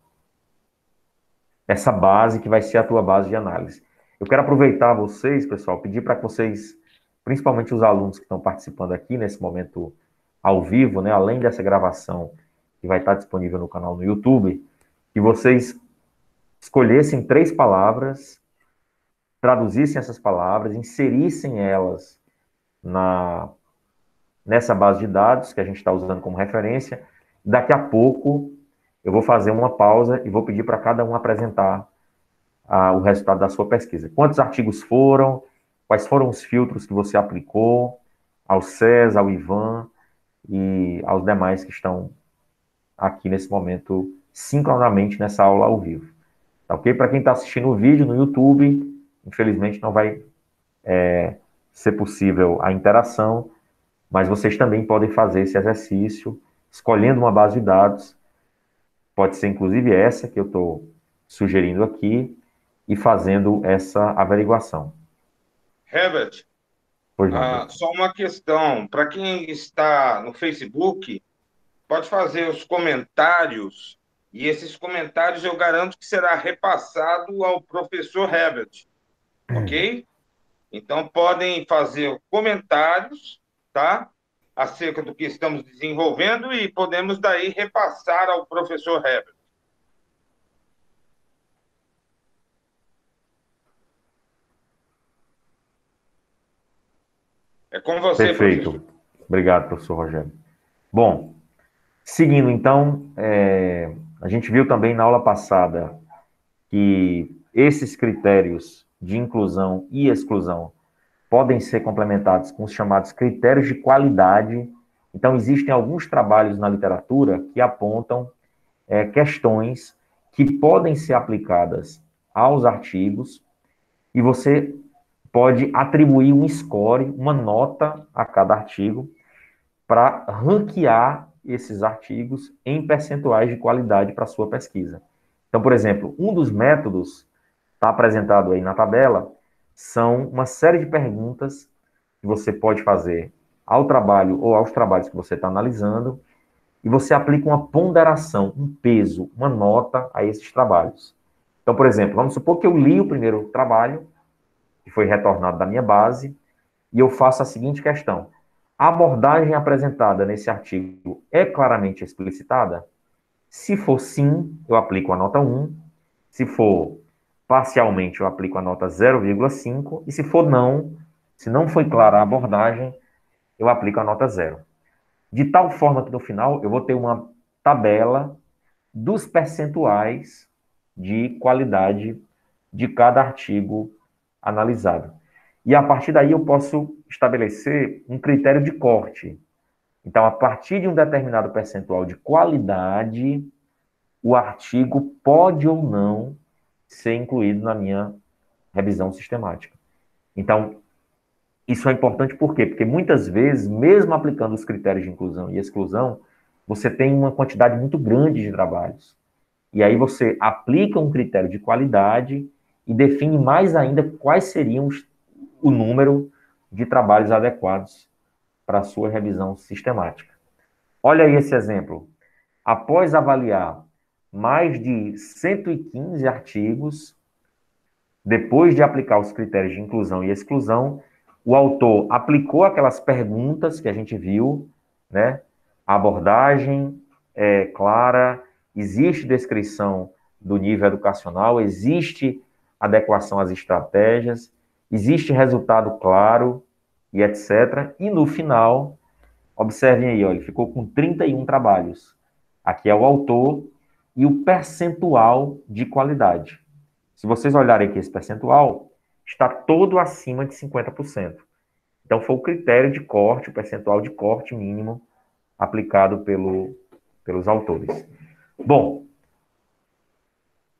base que vai ser a tua base de análise. Eu quero aproveitar vocês, pessoal, pedir para que vocês, principalmente os alunos que estão participando aqui nesse momento ao vivo, né, além dessa gravação que vai estar disponível no canal no YouTube, que vocês escolhessem 3 palavras, traduzissem essas palavras, inserissem elas nessa base de dados que a gente está usando como referência. Daqui a pouco eu vou fazer uma pausa e vou pedir para cada um apresentar o resultado da sua pesquisa. Quantos artigos foram, quais foram os filtros que você aplicou, ao César, ao Ivan e aos demais que estão aqui nesse momento, sincronamente nessa aula ao vivo. Tá ok? Para quem está assistindo o vídeo no YouTube, infelizmente não vai ser possível a interação, mas vocês também podem fazer esse exercício, escolhendo uma base de dados, pode ser inclusive essa que eu estou sugerindo aqui, e fazendo essa averiguação. Herbert, só uma questão. Para quem está no Facebook, pode fazer os comentários, e esses comentários eu garanto que será repassado ao professor Herbert, ok? Então, podem fazer comentários, tá? Acerca do que estamos desenvolvendo e podemos daí repassar ao professor Herbert. É com você, Perfeito. professor. Obrigado, professor Rogério. Bom, seguindo então, a gente viu também na aula passada que esses critérios de inclusão e exclusão podem ser complementados com os chamados critérios de qualidade. Então, existem alguns trabalhos na literatura que apontam questões que podem ser aplicadas aos artigos, e você pode atribuir um score, uma nota a cada artigo, para ranquear esses artigos em percentuais de qualidade para a sua pesquisa. Então, por exemplo, um dos métodos, está apresentado aí na tabela, são uma série de perguntas que você pode fazer ao trabalho ou aos trabalhos que você está analisando, e você aplica uma ponderação, um peso, uma nota a esses trabalhos. Então, por exemplo, vamos supor que eu li o primeiro trabalho, que foi retornado da minha base, e eu faço a seguinte questão: a abordagem apresentada nesse artigo é claramente explicitada? Se for sim, eu aplico a nota 1. Se for parcialmente, eu aplico a nota 0,5. E se for não, se não foi clara a abordagem, eu aplico a nota 0. De tal forma que no final eu vou ter uma tabela dos percentuais de qualidade de cada artigo analisado. E a partir daí eu posso estabelecer um critério de corte. Então, a partir de um determinado percentual de qualidade, o artigo pode ou não ser incluído na minha revisão sistemática. Então, isso é importante por quê? Porque muitas vezes, mesmo aplicando os critérios de inclusão e exclusão, você tem uma quantidade muito grande de trabalhos. E aí você aplica um critério de qualidade e define mais ainda quais seriam o número de trabalhos adequados para a sua revisão sistemática. Olha aí esse exemplo. Após avaliar mais de 115 artigos, depois de aplicar os critérios de inclusão e exclusão, o autor aplicou aquelas perguntas que a gente viu, né? A abordagem é clara, existe descrição do nível educacional, existe adequação às estratégias, existe resultado claro e etc. E no final, observem aí, ó, ele ficou com 31 trabalhos. Aqui é o autor e o percentual de qualidade. Se vocês olharem aqui esse percentual, está todo acima de 50%. Então, foi o critério de corte, o percentual de corte mínimo aplicado pelos autores. Bom,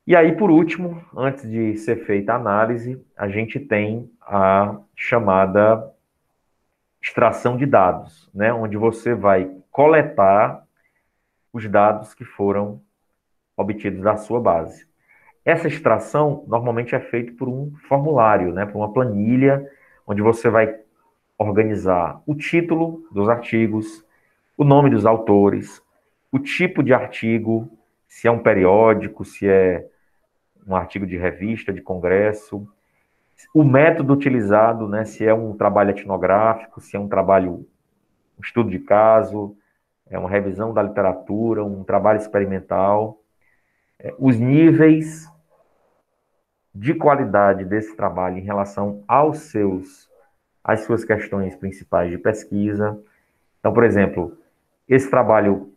e aí, por último, antes de ser feita a análise, a gente tem a chamada extração de dados, né? Onde você vai coletar os dados que foram obtidos da sua base. Essa extração normalmente é feita por um formulário, né? Por uma planilha, onde você vai organizar o título dos artigos, o nome dos autores, o tipo de artigo, se é um periódico, se é um artigo de revista, de congresso, o método utilizado, né, se é um trabalho etnográfico, se é um trabalho, um estudo de caso, é uma revisão da literatura, um trabalho experimental, os níveis de qualidade desse trabalho em relação às suas questões principais de pesquisa. Então, por exemplo, esse trabalho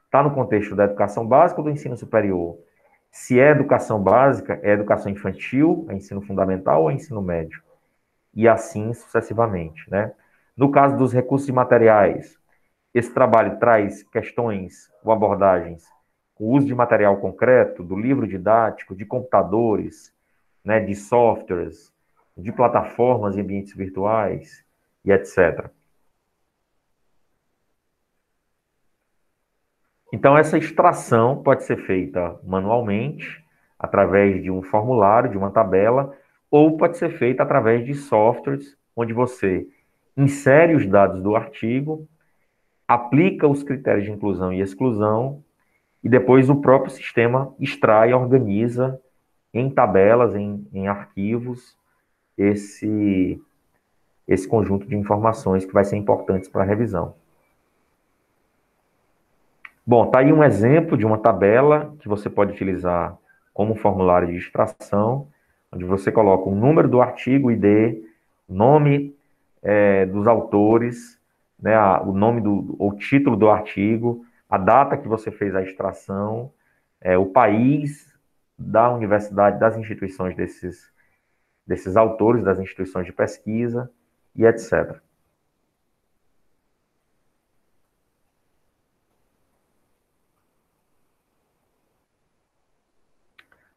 está no contexto da educação básica ou do ensino superior? Se é educação básica, é educação infantil, é ensino fundamental ou é ensino médio? E assim sucessivamente, né? No caso dos recursos e materiais, esse trabalho traz questões ou abordagens com uso de material concreto, do livro didático, de computadores, né, de softwares, de plataformas e ambientes virtuais e etc. Então, essa extração pode ser feita manualmente, através de um formulário, de uma tabela, ou pode ser feita através de softwares, onde você insere os dados do artigo, aplica os critérios de inclusão e exclusão, e depois o próprio sistema extrai e organiza em tabelas, em arquivos, esse conjunto de informações que vai ser importantes para a revisão. Bom, tá aí um exemplo de uma tabela que você pode utilizar como formulário de extração, onde você coloca o número do artigo, ID, nome dos autores, né, o nome o título do artigo, a data que você fez a extração, o país da universidade, das instituições desses autores, das instituições de pesquisa e etc.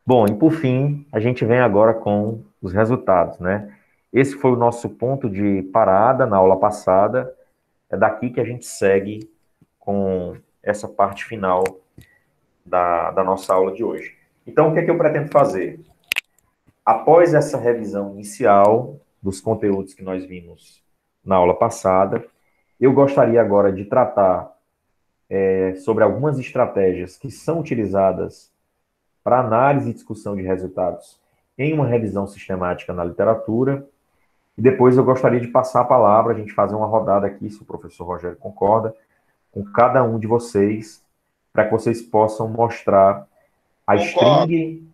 Bom, e por fim, a gente vem agora com os resultados, né? Esse foi o nosso ponto de parada na aula passada. É daqui que a gente segue com essa parte final da nossa aula de hoje. Então, o que é que eu pretendo fazer? Após essa revisão inicial dos conteúdos que nós vimos na aula passada, eu gostaria agora de tratar sobre algumas estratégias que são utilizadas para análise e discussão de resultados em uma revisão sistemática na literatura. E depois eu gostaria de passar a palavra, a gente fazer uma rodada aqui, se o professor Rogério concorda, com cada um de vocês, para que vocês possam mostrar a string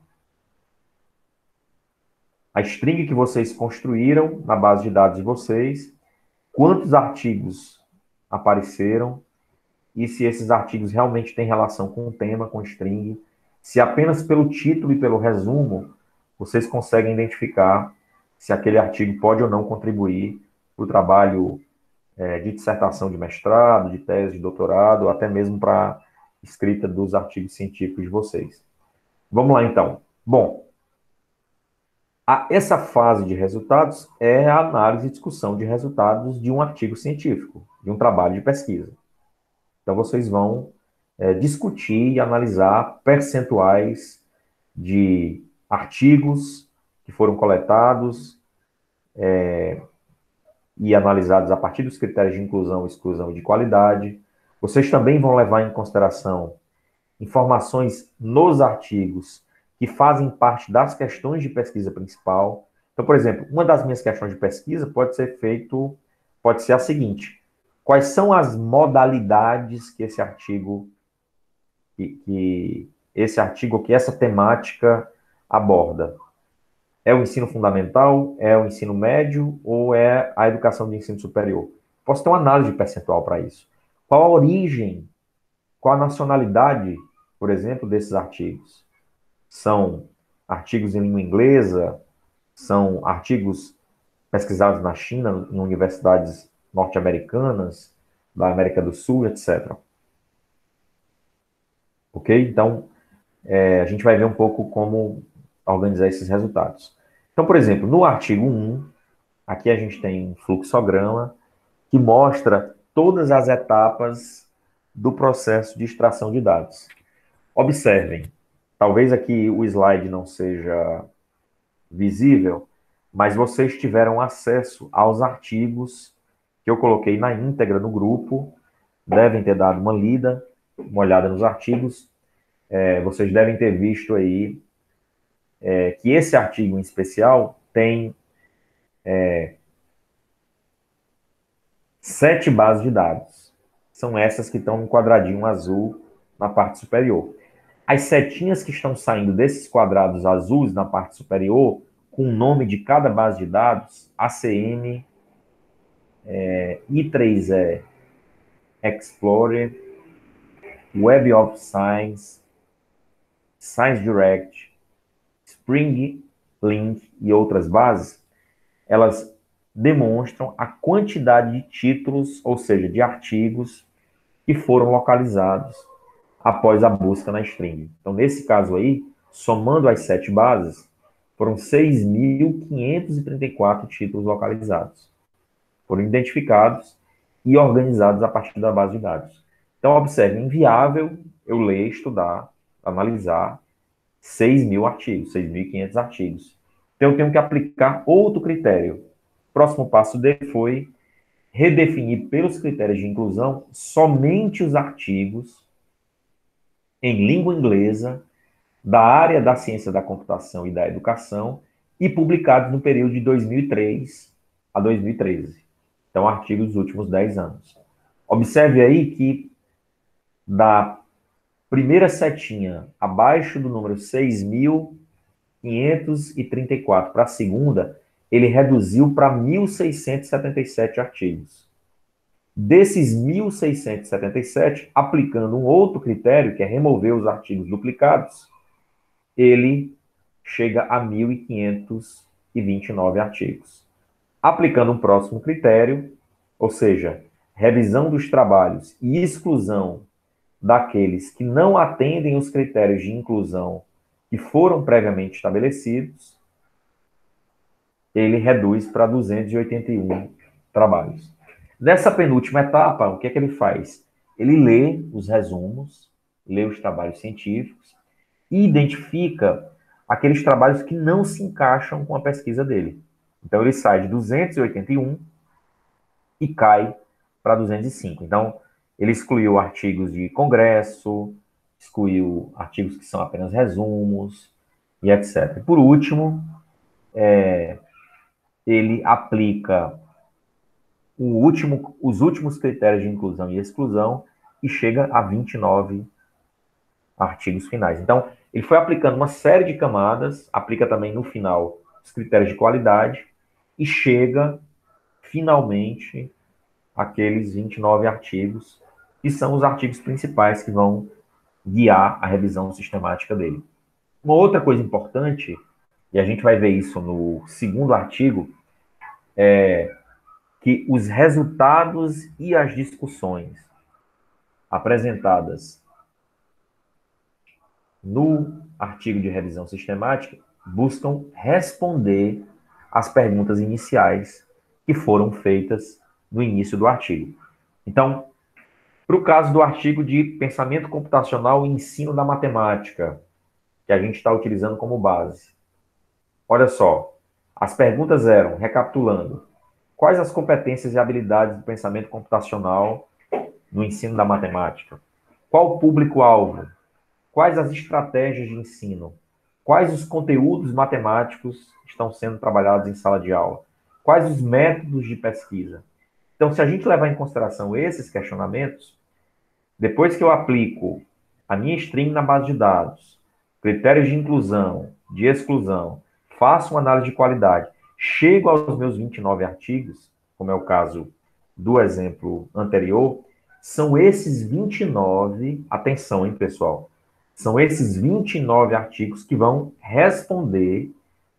que vocês construíram na base de dados de vocês, quantos artigos apareceram e se esses artigos realmente têm relação com o tema, com o string, se apenas pelo título e pelo resumo vocês conseguem identificar se aquele artigo pode ou não contribuir para o trabalho de dissertação de mestrado, de tese de doutorado, ou até mesmo para a escrita dos artigos científicos de vocês. Vamos lá, então. Bom, essa fase de resultados é a análise e discussão de resultados de um artigo científico, de um trabalho de pesquisa. Então, vocês vão discutir e analisar percentuais de artigos que foram coletados e analisados a partir dos critérios de inclusão, exclusão e de qualidade. Vocês também vão levar em consideração informações nos artigos que fazem parte das questões de pesquisa principal. Então, por exemplo, uma das minhas questões de pesquisa pode ser a seguinte: quais são as modalidades que esse artigo, que essa temática aborda? É o ensino fundamental? É o ensino médio? Ou é a educação de ensino superior? Posso ter uma análise percentual para isso. Qual a origem, qual a nacionalidade, por exemplo, desses artigos? São artigos em língua inglesa? São artigos pesquisados na China, em universidades norte-americanas, da América do Sul, etc. Ok? Então, a gente vai ver um pouco como organizar esses resultados. Então, por exemplo, no artigo 1, aqui a gente tem um fluxograma que mostra todas as etapas do processo de extração de dados. Observem, talvez aqui o slide não seja visível, mas vocês tiveram acesso aos artigos que eu coloquei na íntegra no grupo, devem ter dado uma lida, uma olhada nos artigos. Vocês devem ter visto aí que esse artigo em especial tem 7 bases de dados. São essas que estão no quadradinho azul na parte superior. As setinhas que estão saindo desses quadrados azuis na parte superior, com o nome de cada base de dados, ACM, I3E, Explorer, Web of Science, ScienceDirect, Spring Link e outras bases, elas demonstram a quantidade de títulos, ou seja, de artigos que foram localizados após a busca na string. Então, nesse caso aí, somando as 7 bases, foram 6.534 títulos localizados. Foram identificados e organizados a partir da base de dados. Então, observe, é inviável eu ler, estudar, analisar 6.000 artigos, 6.500 artigos. Então, eu tenho que aplicar outro critério. O próximo passo dele foi redefinir pelos critérios de inclusão somente os artigos em língua inglesa da área da ciência da computação e da educação e publicados no período de 2003 a 2013. Então, artigos dos últimos 10 anos. Observe aí que da primeira setinha abaixo do número 6.534 para a segunda, ele reduziu para 1.677 artigos. Desses 1.677, aplicando um outro critério, que é remover os artigos duplicados, ele chega a 1.529 artigos. Aplicando um próximo critério, ou seja, revisão dos trabalhos e exclusão daqueles que não atendem os critérios de inclusão que foram previamente estabelecidos, ele reduz para 281 trabalhos. Nessa penúltima etapa, o que é que ele faz? Ele lê os resumos, lê os trabalhos científicos e identifica aqueles trabalhos que não se encaixam com a pesquisa dele. Então, ele sai de 281 e cai para 205. Então, ele excluiu artigos de congresso, excluiu artigos que são apenas resumos e etc. Por último, ele aplica os últimos critérios de inclusão e exclusão e chega a 29 artigos finais. Então, ele foi aplicando uma série de camadas, aplica também no final os critérios de qualidade e chega finalmente àqueles 29 artigos, que são os artigos principais que vão guiar a revisão sistemática dele. Uma outra coisa importante, e a gente vai ver isso no segundo artigo, é que os resultados e as discussões apresentadas no artigo de revisão sistemática buscam responder às perguntas iniciais que foram feitas no início do artigo. Então, para o caso do artigo de pensamento computacional e ensino da matemática, que a gente está utilizando como base, olha só, as perguntas eram, recapitulando, quais as competências e habilidades do pensamento computacional no ensino da matemática? Qual o público-alvo? Quais as estratégias de ensino? Quais os conteúdos matemáticos estão sendo trabalhados em sala de aula? Quais os métodos de pesquisa? Então, se a gente levar em consideração esses questionamentos, depois que eu aplico a minha string na base de dados, critérios de inclusão, de exclusão, faço uma análise de qualidade, chego aos meus 29 artigos, como é o caso do exemplo anterior, são esses 29, atenção, hein, pessoal, são esses 29 artigos que vão responder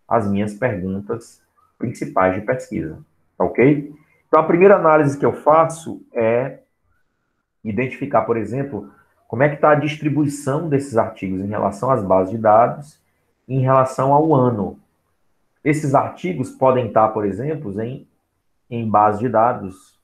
as minhas perguntas principais de pesquisa, ok? Então, a primeira análise que eu faço é identificar, por exemplo, como é que está a distribuição desses artigos em relação às bases de dados e em relação ao ano. Esses artigos podem estar, por exemplo, em bases de dados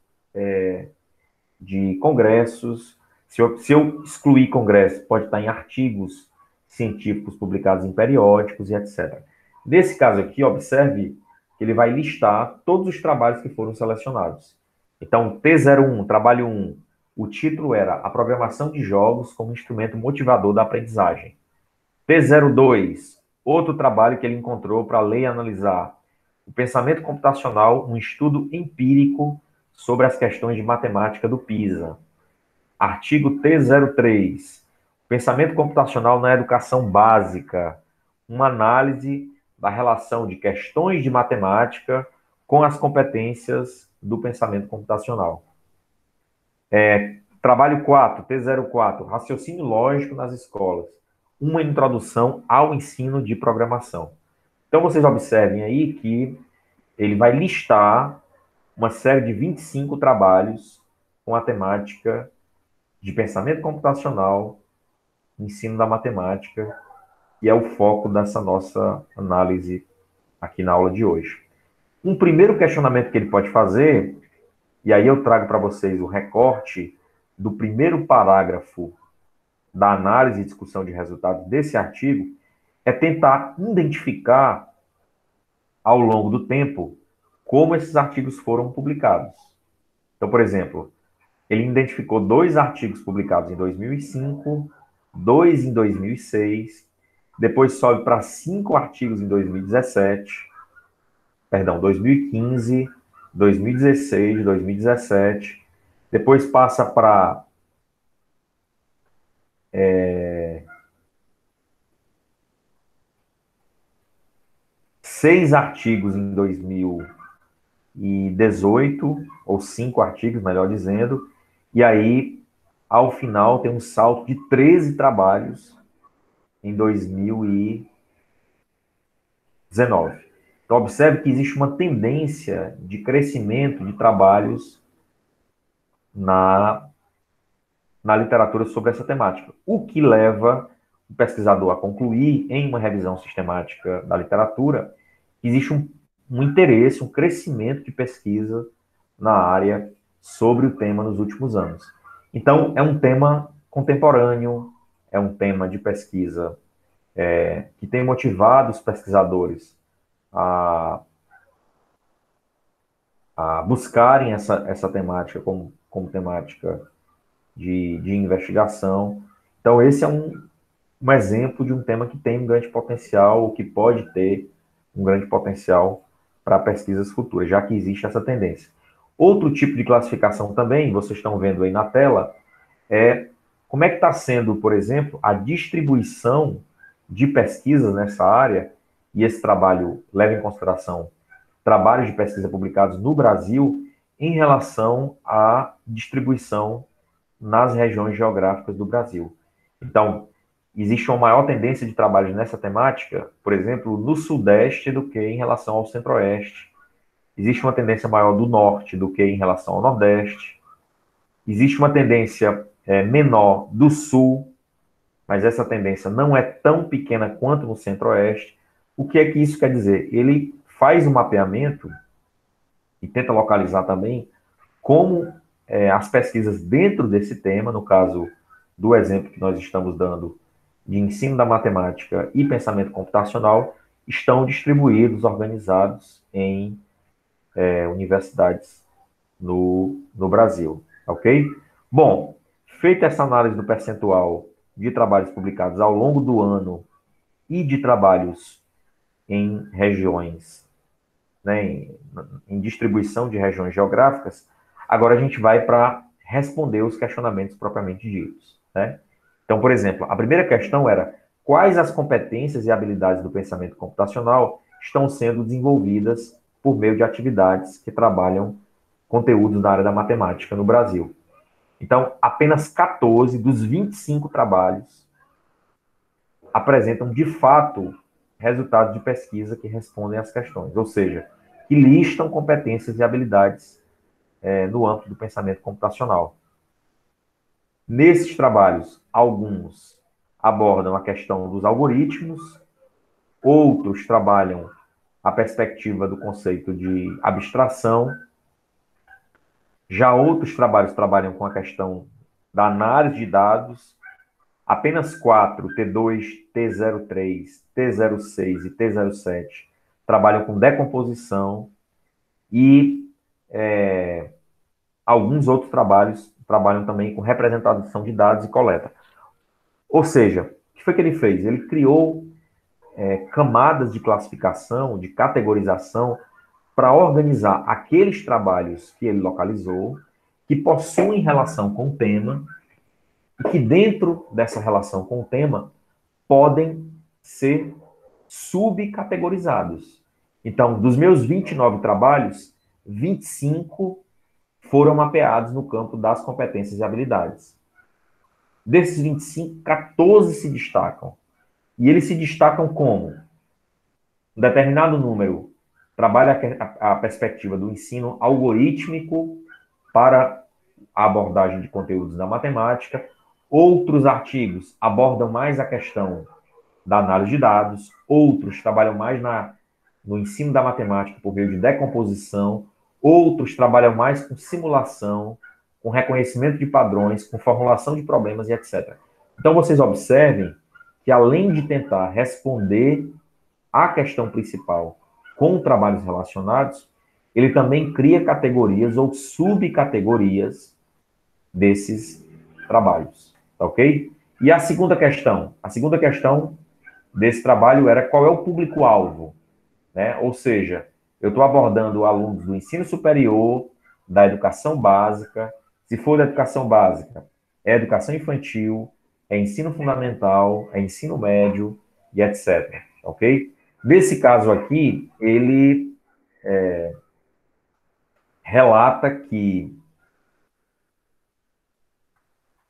de congressos. Se eu excluir congresso, pode estar em artigos científicos publicados em periódicos e etc. Nesse caso aqui, observe que ele vai listar todos os trabalhos que foram selecionados. Então, T01, trabalho 1, o título era A Programação de Jogos como Instrumento Motivador da Aprendizagem. T02, outro trabalho que ele encontrou para ler e analisar. O Pensamento Computacional, um estudo empírico sobre as questões de matemática do PISA. Artigo T03, Pensamento Computacional na Educação Básica, uma análise da relação de questões de matemática com as competências do pensamento computacional. Trabalho 4, T04, Raciocínio Lógico nas Escolas, uma introdução ao ensino de programação. Então, vocês observem aí que ele vai listar uma série de 25 trabalhos com a temática de pensamento computacional, ensino da matemática, que é o foco dessa nossa análise aqui na aula de hoje. Um primeiro questionamento que ele pode fazer, e aí eu trago para vocês o recorte do primeiro parágrafo da análise e discussão de resultados desse artigo, é tentar identificar, ao longo do tempo, como esses artigos foram publicados. Então, por exemplo, ele identificou 2 artigos publicados em 2005, 2 em 2006, depois sobe para 5 artigos em 2017, perdão, 2015, 2016, 2017, depois passa para 6 artigos em 2018, ou 5 artigos, melhor dizendo, e aí, ao final, tem um salto de 13 trabalhos em 2019. Então, observe que existe uma tendência de crescimento de trabalhos na literatura sobre essa temática, o que leva o pesquisador a concluir, em uma revisão sistemática da literatura, que existe um um interesse, um crescimento de pesquisa na área sobre o tema nos últimos anos. Então, é um tema contemporâneo, é um tema de pesquisa que tem motivado os pesquisadores a, a buscarem essa temática como temática de investigação. Então, esse é um exemplo de um tema que tem um grande potencial, ou que pode ter um grande potencial para pesquisas futuras, já que existe essa tendência. Outro tipo de classificação também, vocês estão vendo aí na tela, é como é que está sendo, por exemplo, a distribuição de pesquisas nessa área, e esse trabalho leva em consideração trabalhos de pesquisa publicados no Brasil em relação à distribuição nas regiões geográficas do Brasil. Então, existe uma maior tendência de trabalhos nessa temática, por exemplo, no Sudeste do que em relação ao Centro-Oeste. Existe uma tendência maior do Norte do que em relação ao Nordeste. Existe uma tendência menor do Sul, mas essa tendência não é tão pequena quanto no Centro-Oeste. O que é que isso quer dizer? Ele faz um mapeamento e tenta localizar também como as pesquisas dentro desse tema, no caso do exemplo que nós estamos dando de ensino da matemática e pensamento computacional, estão distribuídos, organizados em universidades no Brasil, ok? Bom, feita essa análise do percentual de trabalhos publicados ao longo do ano e de trabalhos em regiões, né, em distribuição de regiões geográficas, agora a gente vai para responder os questionamentos propriamente ditos, né? Então, por exemplo, a primeira questão era quais as competências e habilidades do pensamento computacional estão sendo desenvolvidas por meio de atividades que trabalham conteúdos na área da matemática no Brasil. Então, apenas 14 dos 25 trabalhos apresentam, de fato, resultados de pesquisa que respondem às questões, ou seja, que listam competências e habilidades no âmbito do pensamento computacional. Nesses trabalhos, alguns abordam a questão dos algoritmos, outros trabalham a perspectiva do conceito de abstração, já outros trabalhos trabalham com a questão da análise de dados, apenas 4, T2, T03, T06 e T07, trabalham com decomposição e alguns outros trabalhos trabalham também com representação de dados e coleta. Ou seja, o que foi que ele fez? Ele criou camadas de classificação, de categorização, para organizar aqueles trabalhos que ele localizou, que possuem relação com o tema, e que dentro dessa relação com o tema podem ser subcategorizados. Então, dos meus 29 trabalhos, 25 foram mapeados no campo das competências e habilidades. Desses 25, 14 se destacam. E eles se destacam como? Um determinado número trabalha a perspectiva do ensino algorítmico para a abordagem de conteúdos da matemática. Outros artigos abordam mais a questão da análise de dados. Outros trabalham mais no ensino da matemática por meio de decomposição. Outros trabalham mais com simulação, com reconhecimento de padrões, com formulação de problemas e etc. Então, vocês observem que, além de tentar responder à questão principal com trabalhos relacionados, ele também cria categorias ou subcategorias desses trabalhos, tá ok? E a segunda questão desse trabalho era qual é o público-alvo, né? Ou seja, eu estou abordando alunos do ensino superior, da educação básica, se for da educação básica, é educação infantil, é ensino fundamental, é ensino médio e etc, ok? Nesse caso aqui, ele relata que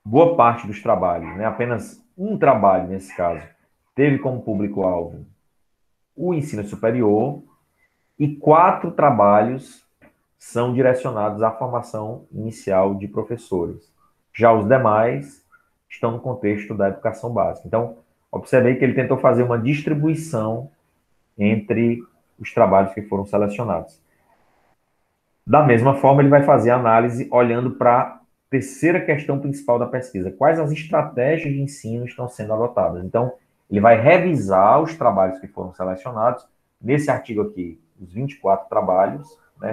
boa parte dos trabalhos, né, apenas um trabalho nesse caso, teve como público-alvo o ensino superior e 4 trabalhos são direcionados à formação inicial de professores. Já os demais estão no contexto da educação básica. Então, observei que ele tentou fazer uma distribuição entre os trabalhos que foram selecionados. Da mesma forma, ele vai fazer a análise olhando para a terceira questão principal da pesquisa: quais as estratégias de ensino estão sendo adotadas. Então, ele vai revisar os trabalhos que foram selecionados. Nesse artigo aqui, os 24 trabalhos,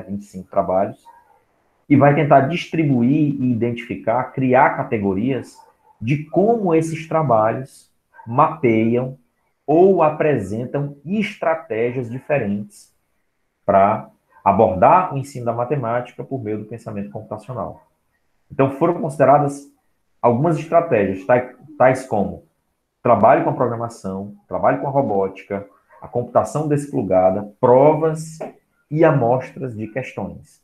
25 trabalhos, e vai tentar distribuir e identificar, criar categorias de como esses trabalhos mapeiam ou apresentam estratégias diferentes para abordar o ensino da matemática por meio do pensamento computacional. Então, foram consideradas algumas estratégias, tais como trabalho com a programação, trabalho com a robótica, a computação desplugada, provas e amostras de questões.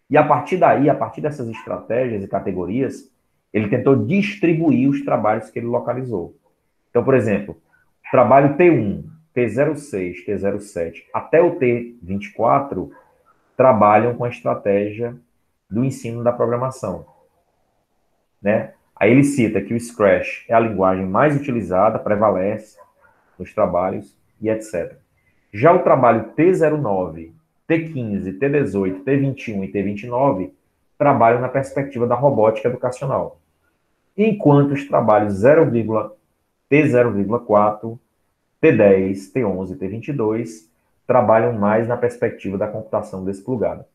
E a partir daí, a partir dessas estratégias e categorias, ele tentou distribuir os trabalhos que ele localizou. Então, por exemplo, trabalho T1, T06, T07 até o T24 trabalham com a estratégia do ensino da programação, né? Aí ele cita que o Scratch é a linguagem mais utilizada, prevalece nos trabalhos e etc. Já o trabalho T09, T15, T18, T21 e T29 trabalham na perspectiva da robótica educacional, enquanto os trabalhos T0,4, T10, T11 e T22 trabalham mais na perspectiva da computação desplugada.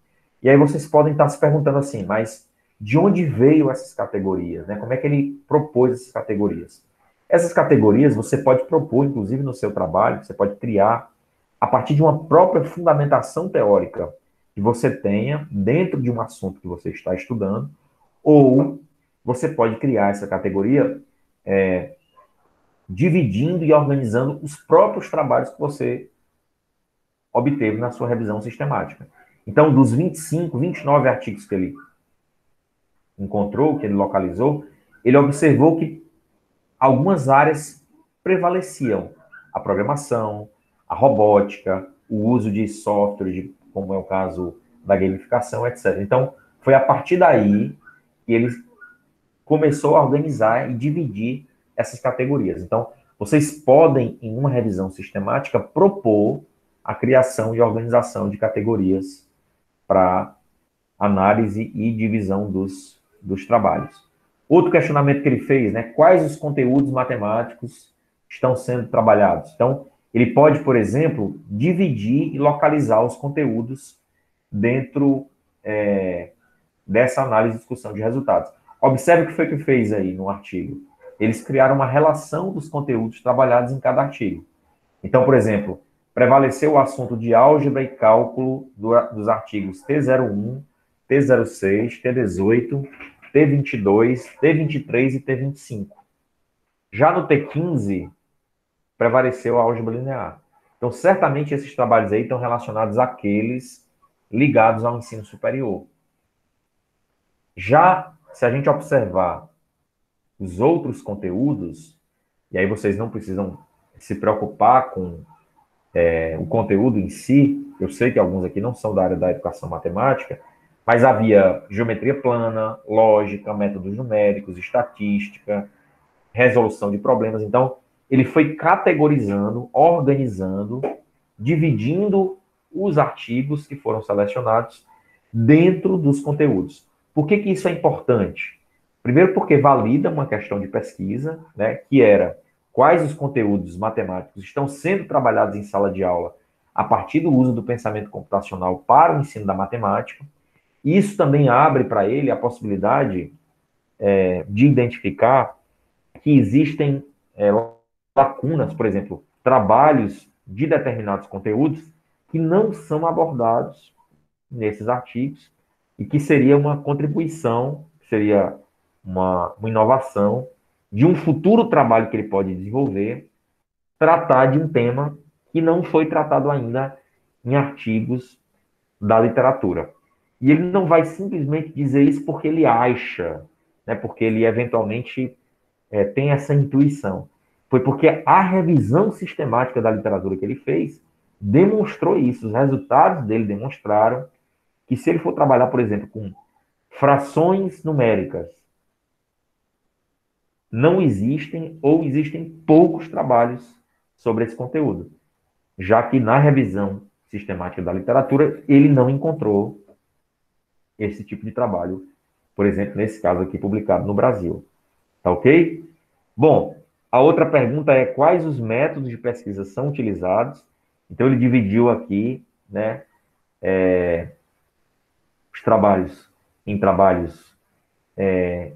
E aí vocês podem estar se perguntando assim, mas de onde veio essas categorias, né? Como é que ele propôs essas categorias? Essas categorias você pode propor, inclusive no seu trabalho, você pode criar a partir de uma própria fundamentação teórica que você tenha dentro de um assunto que você está estudando, ou você pode criar essa categoria dividindo e organizando os próprios trabalhos que você obteve na sua revisão sistemática. Então, dos 25, 29 artigos que ele encontrou, que ele localizou, ele observou que algumas áreas prevaleciam: a programação, a robótica, o uso de softwares, como é o caso da gamificação, etc. Então, foi a partir daí que ele começou a organizar e dividir essas categorias. Então, vocês podem, em uma revisão sistemática, propor a criação e organização de categorias para análise e divisão dos trabalhos. Outro questionamento que ele fez, né? Quais os conteúdos matemáticos estão sendo trabalhados? Então, ele pode, por exemplo, dividir e localizar os conteúdos dentro dessa análise e discussão de resultados. Observe o que foi que fez aí no artigo. Eles criaram uma relação dos conteúdos trabalhados em cada artigo. Então, por exemplo, prevaleceu o assunto de álgebra e cálculo dos artigos T01, T06, T18, T22, T23 e T25. Já no T15, prevaleceu a álgebra linear. Então, certamente esses trabalhos aí estão relacionados àqueles ligados ao ensino superior. Já, se a gente observar os outros conteúdos, e aí vocês não precisam se preocupar com o conteúdo em si, eu sei que alguns aqui não são da área da educação matemática, mas havia geometria plana, lógica, métodos numéricos, estatística, resolução de problemas. Então, ele foi categorizando, organizando, dividindo os artigos que foram selecionados dentro dos conteúdos. Por que isso é importante? Primeiro, porque valida uma questão de pesquisa, né, que era quais os conteúdos matemáticos estão sendo trabalhados em sala de aula a partir do uso do pensamento computacional para o ensino da matemática. Isso também abre para ele a possibilidade de identificar que existem lacunas, por exemplo, trabalhos de determinados conteúdos que não são abordados nesses artigos e que seria uma contribuição, seria uma inovação de um futuro trabalho que ele pode desenvolver, tratar de um tema que não foi tratado ainda em artigos da literatura. E ele não vai simplesmente dizer isso porque ele acha, né, porque ele eventualmente tem essa intuição. Foi porque a revisão sistemática da literatura que ele fez demonstrou isso. Os resultados dele demonstraram que se ele for trabalhar, por exemplo, com frações numéricas, não existem ou existem poucos trabalhos sobre esse conteúdo, já que na revisão sistemática da literatura, ele não encontrou esse tipo de trabalho, por exemplo, nesse caso aqui publicado no Brasil. Tá ok? Bom, a outra pergunta é quais os métodos de pesquisa são utilizados. Então, ele dividiu aqui, né, os trabalhos em trabalhos,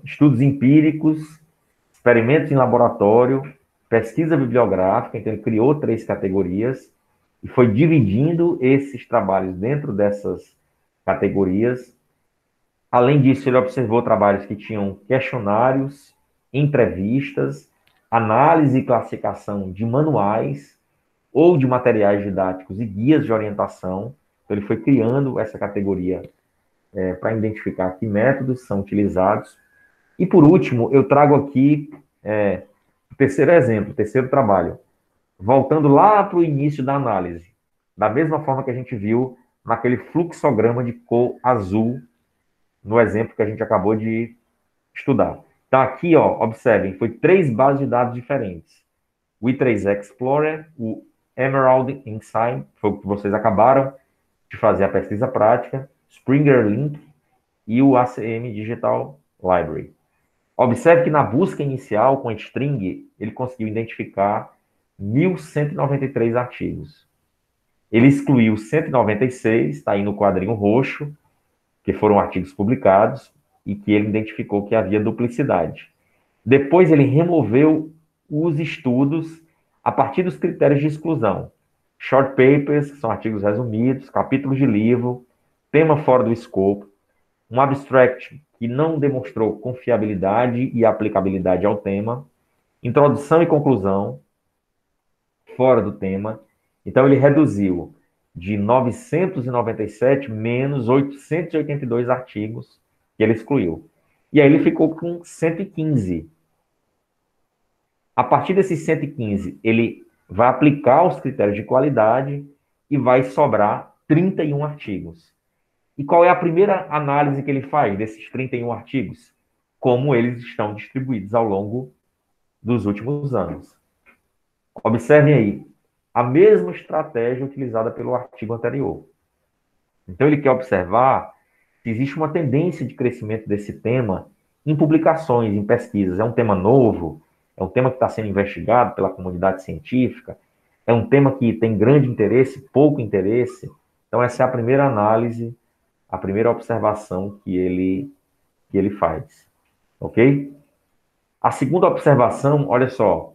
estudos empíricos, experimentos em laboratório, pesquisa bibliográfica. Então, ele criou 3 categorias e foi dividindo esses trabalhos dentro dessas categorias. Além disso, ele observou trabalhos que tinham questionários, entrevistas, análise e classificação de manuais ou de materiais didáticos e guias de orientação. Então, ele foi criando essa categoria para identificar que métodos são utilizados. E, por último, eu trago aqui o terceiro exemplo, o terceiro trabalho, voltando lá para o início da análise, da mesma forma que a gente viu naquele fluxograma de cor azul, no exemplo que a gente acabou de estudar. Então, aqui, ó, observem, foi 3 bases de dados diferentes. O I3 Explorer, o Emerald Insight, foi o que vocês acabaram de fazer a pesquisa prática, Springer Link e o ACM Digital Library. Observe que na busca inicial com string, ele conseguiu identificar 1.193 artigos. Ele excluiu 196, está aí no quadrinho roxo, que foram artigos publicados e que ele identificou que havia duplicidade. Depois ele removeu os estudos a partir dos critérios de exclusão. Short papers, que são artigos resumidos, capítulos de livro, tema fora do escopo, um abstract que não demonstrou confiabilidade e aplicabilidade ao tema, introdução e conclusão, fora do tema. Então, ele reduziu de 997 menos 882 artigos que ele excluiu. E aí ele ficou com 115. A partir desses 115, ele vai aplicar os critérios de qualidade e vai sobrar 31 artigos. E qual é a primeira análise que ele faz desses 31 artigos? Como eles estão distribuídos ao longo dos últimos anos. Observem aí, a mesma estratégia utilizada pelo artigo anterior. Então, ele quer observar se existe uma tendência de crescimento desse tema em publicações, em pesquisas. É um tema novo, é um tema que está sendo investigado pela comunidade científica, é um tema que tem grande interesse, pouco interesse. Então, essa é a primeira análise, a primeira observação que ele faz. Ok? A segunda observação, olha só,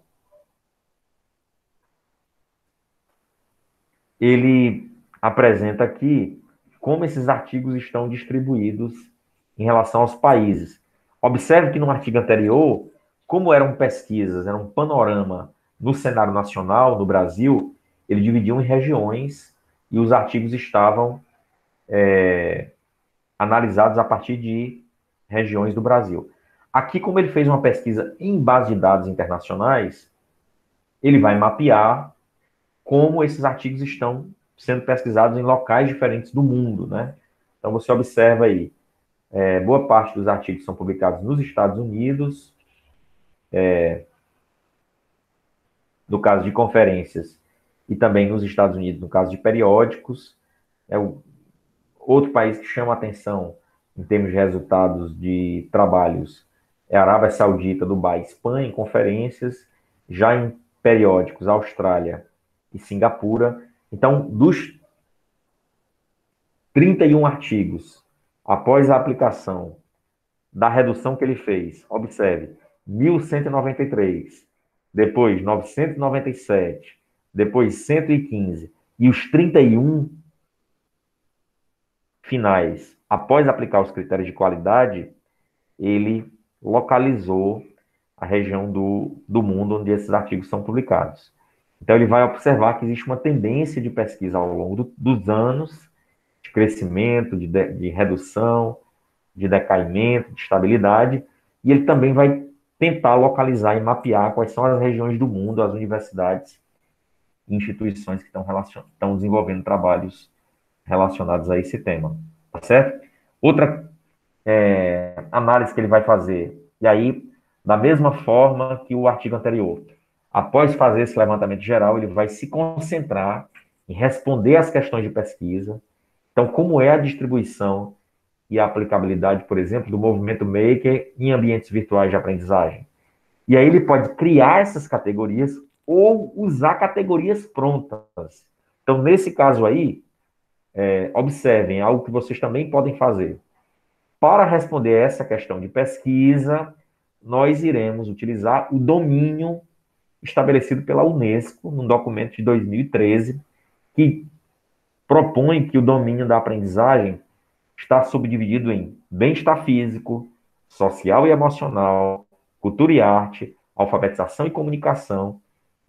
ele apresenta aqui como esses artigos estão distribuídos em relação aos países. Observe que no artigo anterior, como eram pesquisas, era um panorama no cenário nacional, no Brasil, ele dividiu em regiões e os artigos estavam analisados a partir de regiões do Brasil. Aqui, como ele fez uma pesquisa em base de dados internacionais, ele vai mapear como esses artigos estão sendo pesquisados em locais diferentes do mundo, né? Então, você observa aí, boa parte dos artigos são publicados nos Estados Unidos, no caso de conferências, e também nos Estados Unidos, no caso de periódicos. Outro país que chama a atenção em termos de resultados de trabalhos é a Arábia Saudita, Dubai, Espanha, em conferências, já em periódicos, Austrália e Singapura. Então, dos 31 artigos, após a aplicação da redução que ele fez, observe, 1.193, depois 997, depois 115, e os 31 finais, após aplicar os critérios de qualidade, ele localizou a região do mundo onde esses artigos são publicados. Então, ele vai observar que existe uma tendência de pesquisa ao longo dos anos, de crescimento, de redução, de decaimento, de estabilidade, e ele também vai tentar localizar e mapear quais são as regiões do mundo, as universidades e instituições que estão desenvolvendo trabalhos relacionados a esse tema, tá certo? Outra análise que ele vai fazer, e aí, da mesma forma que o artigo anterior, após fazer esse levantamento geral, ele vai se concentrar em responder às questões de pesquisa. Então, como é a distribuição e a aplicabilidade, por exemplo, do movimento Maker em ambientes virtuais de aprendizagem? E aí ele pode criar essas categorias ou usar categorias prontas. Então, nesse caso aí, observem algo que vocês também podem fazer. Para responder essa questão de pesquisa, nós iremos utilizar o domínio estabelecido pela Unesco, num documento de 2013, que propõe que o domínio da aprendizagem está subdividido em bem-estar físico, social e emocional, cultura e arte, alfabetização e comunicação,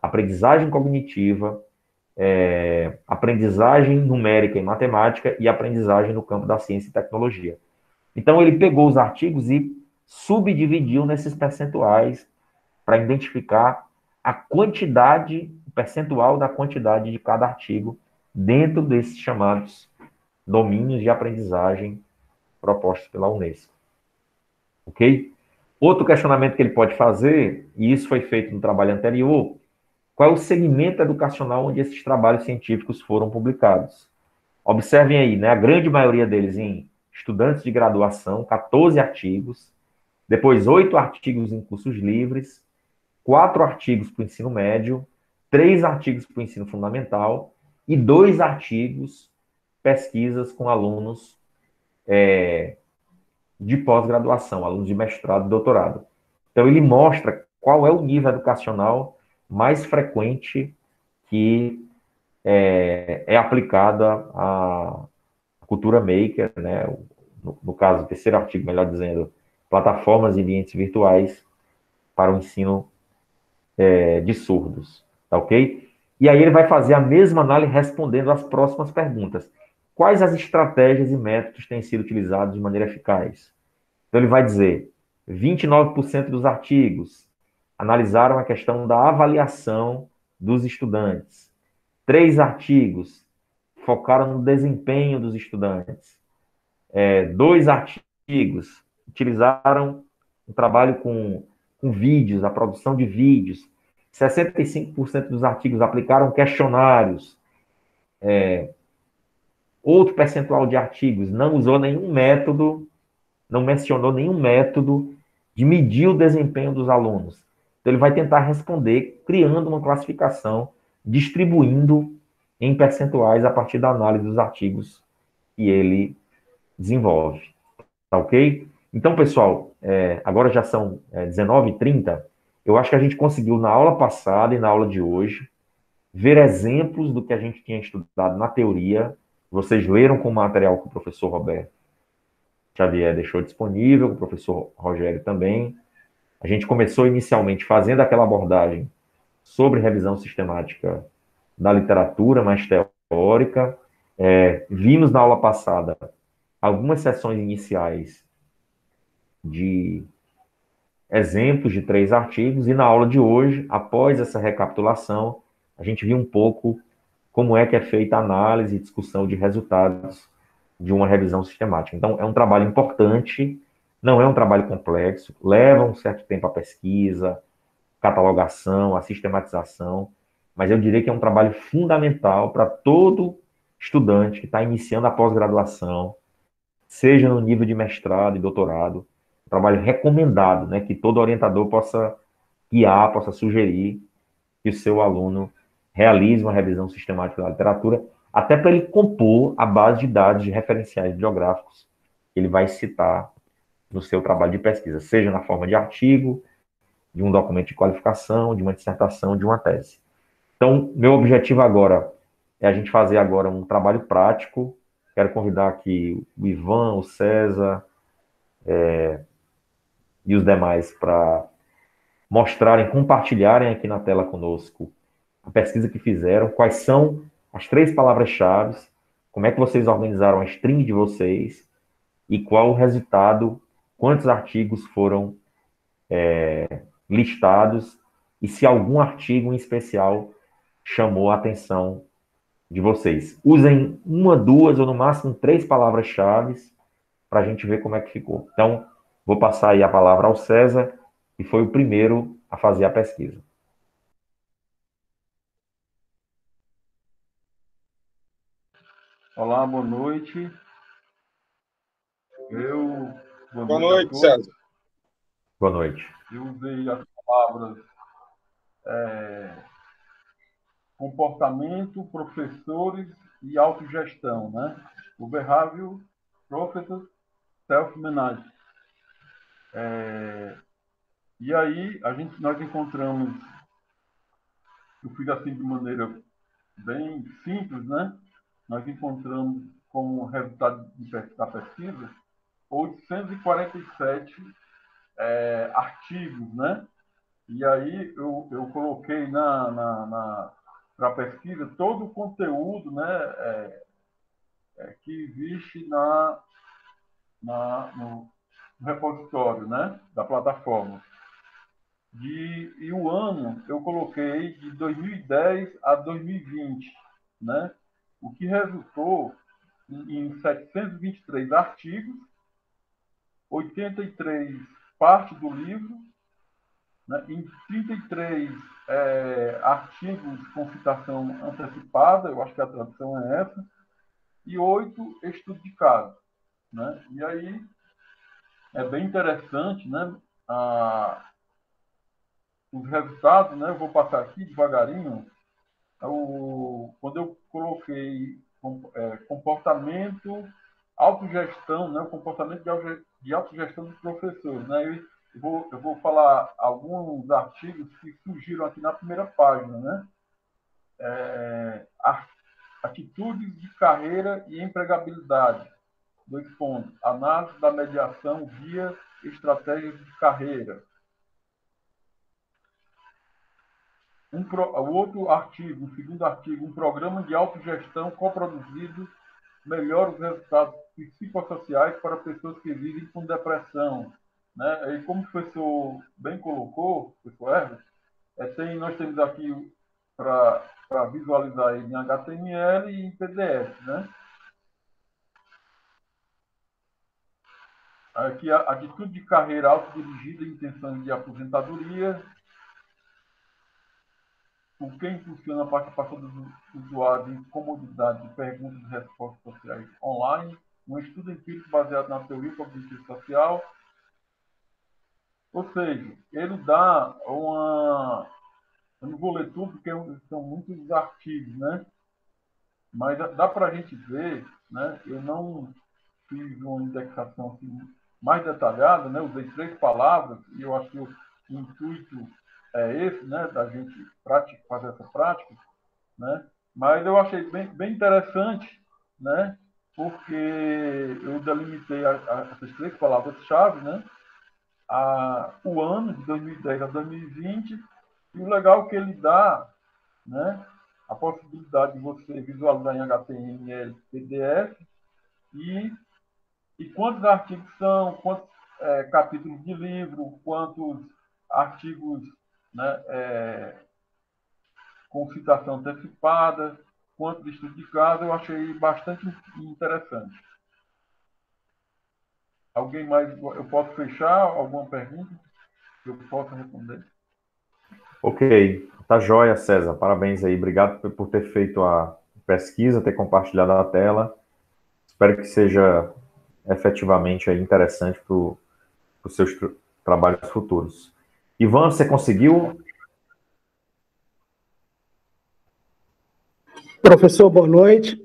aprendizagem cognitiva, aprendizagem numérica e matemática e aprendizagem no campo da ciência e tecnologia. Então, ele pegou os artigos e subdividiu nesses percentuais para identificar a quantidade, o percentual da quantidade de cada artigo dentro desses chamados domínios de aprendizagem propostos pela Unesco. Ok? Outro questionamento que ele pode fazer, e isso foi feito no trabalho anterior, qual é o segmento educacional onde esses trabalhos científicos foram publicados? Observem aí, né, a grande maioria deles em estudantes de graduação, 14 artigos, depois 8 artigos em cursos livres, 4 artigos para o ensino médio, 3 artigos para o ensino fundamental e 2 artigos, pesquisas com alunos de pós-graduação, alunos de mestrado e doutorado. Então, ele mostra qual é o nível educacional mais frequente que é aplicada à cultura maker, né? No caso, o terceiro artigo, melhor dizendo, plataformas e ambientes virtuais para o ensino de surdos, tá ok? E aí ele vai fazer a mesma análise respondendo às próximas perguntas. Quais as estratégias e métodos têm sido utilizados de maneira eficaz? Então ele vai dizer, 29% dos artigos analisaram a questão da avaliação dos estudantes. 3 artigos focaram no desempenho dos estudantes. 2 artigos utilizaram um trabalho com vídeos, a produção de vídeos. 65% dos artigos aplicaram questionários. Outro percentual de artigos não usou nenhum método, não mencionou nenhum método de medir o desempenho dos alunos. Então, ele vai tentar responder criando uma classificação, distribuindo em percentuais a partir da análise dos artigos que ele desenvolve. Tá ok? Então, pessoal, agora já são 19h30. Eu acho que a gente conseguiu, na aula passada e na aula de hoje, ver exemplos do que a gente tinha estudado na teoria. Vocês leram com o material que o professor Roberto Xavier deixou disponível, o professor Rogério também. A gente começou inicialmente fazendo aquela abordagem sobre revisão sistemática da literatura, mais teórica. Vimos na aula passada algumas sessões iniciais de exemplos de 3 artigos, e na aula de hoje, após essa recapitulação, a gente viu um pouco como é que é feita a análise e discussão de resultados de uma revisão sistemática. Então, é um trabalho importante, não é um trabalho complexo, leva um certo tempo a pesquisa, catalogação, a sistematização, mas eu diria que é um trabalho fundamental para todo estudante que está iniciando a pós-graduação, seja no nível de mestrado e doutorado, um trabalho recomendado, né, que todo orientador possa guiar, possa sugerir que o seu aluno realize uma revisão sistemática da literatura, até para ele compor a base de dados de referenciais bibliográficos que ele vai citar no seu trabalho de pesquisa, seja na forma de artigo, de um documento de qualificação, de uma dissertação, de uma tese. Então, meu objetivo agora é a gente fazer agora um trabalho prático. Quero convidar aqui o Ivan, o César e os demais para mostrarem, compartilharem aqui na tela conosco a pesquisa que fizeram, quais são as 3 palavras-chave, como é que vocês organizaram a string de vocês e qual o resultado, quantos artigos foram listados e se algum artigo em especial chamou a atenção de vocês. Usem 1, 2 ou no máximo 3 palavras-chave para a gente ver como é que ficou. Então, vou passar aí a palavra ao César, que foi o primeiro a fazer a pesquisa. Olá, boa noite. Boa noite, César. Boa noite. Eu usei as palavras comportamento, professores e autogestão, né? O Behavior, Professors, Self-Management. E aí, nós encontramos, eu fiz assim de maneira bem simples, né? Nós encontramos como resultado da pesquisa 847 artigos, né? E aí eu coloquei para a pesquisa todo o conteúdo, né, que existe no repositório, né, da plataforma. E o ano eu coloquei de 2010 a 2020, né? O que resultou em 723 artigos, 83 partes do livro, né, em 33 artigos com citação antecipada, eu acho que a tradução é essa, e 8 estudos de caso. Né? E aí é bem interessante, né, os resultados, né, eu vou passar aqui devagarinho, quando eu coloquei comportamento, autogestão, né, o comportamento de autogestão dos professores. Né, eu vou falar alguns artigos que surgiram aqui na primeira página. Né, atitudes de carreira e empregabilidade. 2 pontos. Análise da mediação via estratégias de carreira. O outro artigo, o segundo artigo, um programa de autogestão coproduzido melhora os resultados psicossociais para pessoas que vivem com depressão. Né? E como o professor bem colocou, professor Herbert, nós temos aqui para visualizar ele em HTML e em PDF. Né? Aqui a atitude de carreira autodirigida e intenção de aposentadoria, o que impulsiona a participação dos usuários em comodidade de perguntas e respostas sociais online, um estudo empírico baseado na teoria cognitiva social. Ou seja, ele dá uma... Eu não vou ler tudo, porque são muitos artigos, né? Mas dá para a gente ver, né? Eu não fiz uma indexação assim, mais detalhada, né? Usei 3 palavras, e eu acho que o intuito é esse, né? Da gente fazer essa prática, né? Mas eu achei bem interessante, né? Porque eu delimitei essas 3 palavras-chave, né? O ano de 2010 a 2020, e o legal é que ele dá, né? A possibilidade de você visualizar em HTML, PDF, e quantos artigos são, quantos capítulos de livro, quantos artigos, né, com citação antecipada, quanto de estudo de caso, eu achei bastante interessante. Alguém mais? Eu posso fechar? Alguma pergunta que eu possa responder? Ok, tá joia, César. Parabéns aí. Obrigado por ter feito a pesquisa, ter compartilhado a tela. Espero que seja efetivamente aí interessante para os seus trabalhos futuros. Ivan, você conseguiu? Professor, boa noite.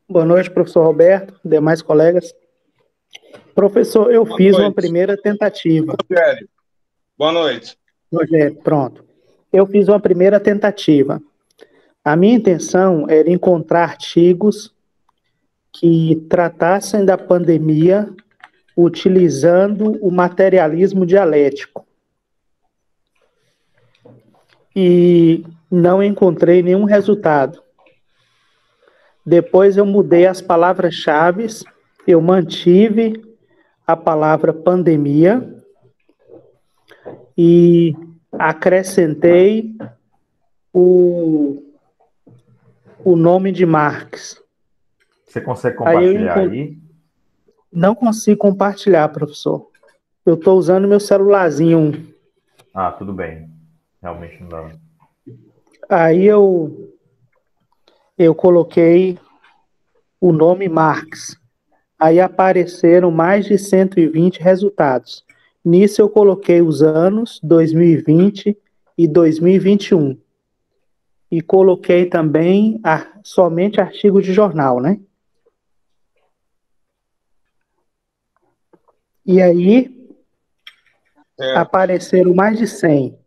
Boa noite, professor Roberto, demais colegas. Professor, eu fiz uma primeira tentativa. Rogério, boa noite. Rogério, pronto. Eu fiz uma primeira tentativa. A minha intenção era encontrar artigos que tratassem da pandemia utilizando o materialismo dialético. E não encontrei nenhum resultado. Depois eu mudei as palavras-chave, eu mantive a palavra pandemia e acrescentei o nome de Marx. Você consegue compartilhar aí? Não consigo compartilhar, professor. Eu estou usando meu celularzinho. Ah, tudo bem. Realmente não dá. Aí eu coloquei o nome Marx. Aí apareceram mais de 120 resultados. Nisso eu coloquei os anos 2020 e 2021. E coloquei também somente artigo de jornal, né? E aí apareceram mais de 100.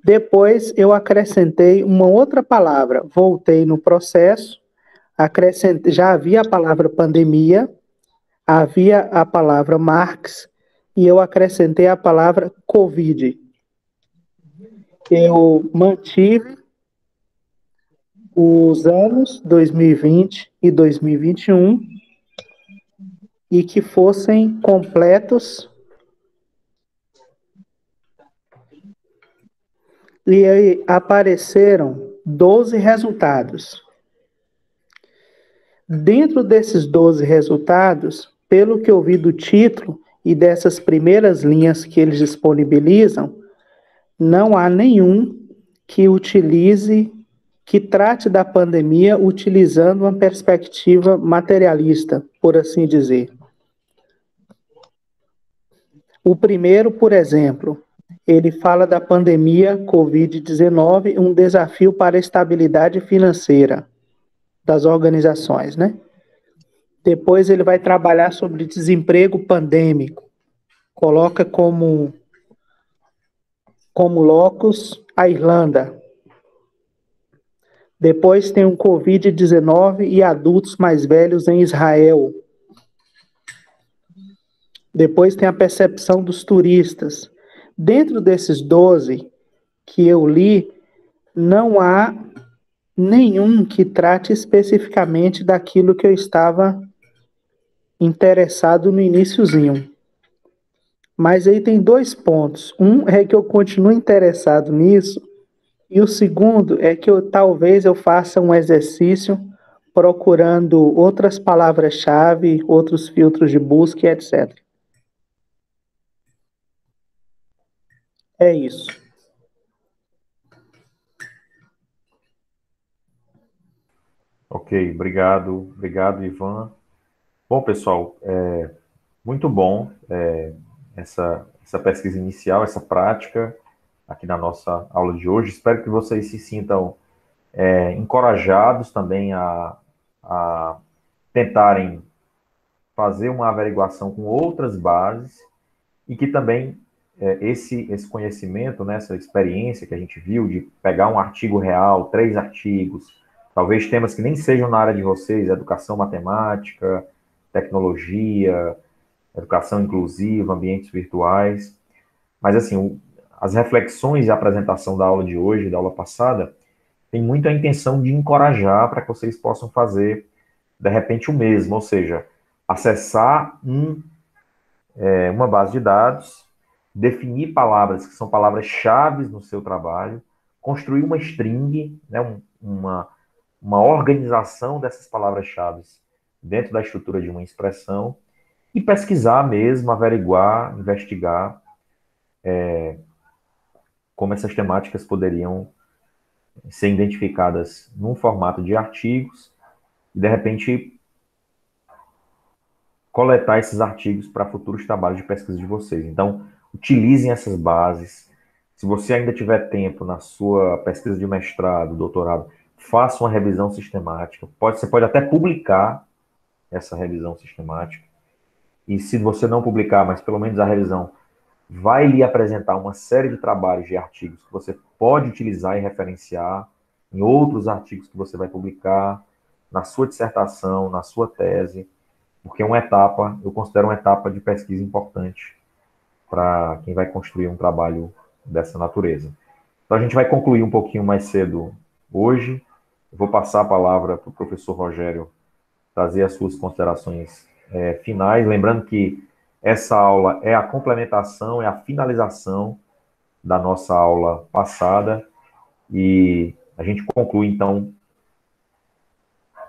Depois eu acrescentei uma outra palavra. Voltei no processo, já havia a palavra pandemia, havia a palavra Marx e eu acrescentei a palavra Covid. Eu mantive os anos 2020 e 2021 e que fossem completos. E aí apareceram 12 resultados. Dentro desses 12 resultados, pelo que eu vi do título e dessas primeiras linhas que eles disponibilizam, não há nenhum que trate da pandemia utilizando uma perspectiva materialista, por assim dizer. O primeiro, por exemplo, ele fala da pandemia Covid-19, um desafio para a estabilidade financeira das organizações, né? Depois ele vai trabalhar sobre desemprego pandêmico. Coloca como locus a Irlanda. Depois tem um Covid-19 e adultos mais velhos em Israel. Depois tem a percepção dos turistas. Dentro desses 12 que eu li, não há nenhum que trate especificamente daquilo que eu estava interessado no iniciozinho. Mas aí tem 2 pontos. Um é que eu continuo interessado nisso, e o segundo é que talvez eu faça um exercício procurando outras palavras-chave, outros filtros de busca, etc. É isso. Ok, obrigado, Ivan. Bom, pessoal, muito bom essa pesquisa inicial, essa prática aqui na nossa aula de hoje. Espero que vocês se sintam encorajados também a tentarem fazer uma averiguação com outras bases e que também esse conhecimento, né, essa experiência que a gente viu de pegar um artigo real, 3 artigos, talvez temas que nem sejam na área de vocês, educação matemática, tecnologia, educação inclusiva, ambientes virtuais, mas assim, as reflexões e a apresentação da aula de hoje, da aula passada, tem muito a intenção de encorajar para que vocês possam fazer, de repente, o mesmo, ou seja, acessar uma base de dados, definir palavras que são palavras-chave no seu trabalho, construir uma string, né, uma organização dessas palavras-chave dentro da estrutura de uma expressão e pesquisar mesmo, averiguar, investigar como essas temáticas poderiam ser identificadas num formato de artigos e, de repente, coletar esses artigos para futuros trabalhos de pesquisa de vocês. Então, utilizem essas bases. Se você ainda tiver tempo na sua pesquisa de mestrado, doutorado, faça uma revisão sistemática. Você pode até publicar essa revisão sistemática. E se você não publicar, mas pelo menos a revisão vai lhe apresentar uma série de trabalhos de artigos que você pode utilizar e referenciar em outros artigos que você vai publicar, na sua dissertação, na sua tese, porque é uma etapa, eu considero uma etapa de pesquisa importante para quem vai construir um trabalho dessa natureza. Então a gente vai concluir um pouquinho mais cedo hoje. Eu vou passar a palavra para o professor Rogério trazer as suas considerações finais, lembrando que essa aula é a complementação, é a finalização da nossa aula passada, e a gente conclui, então,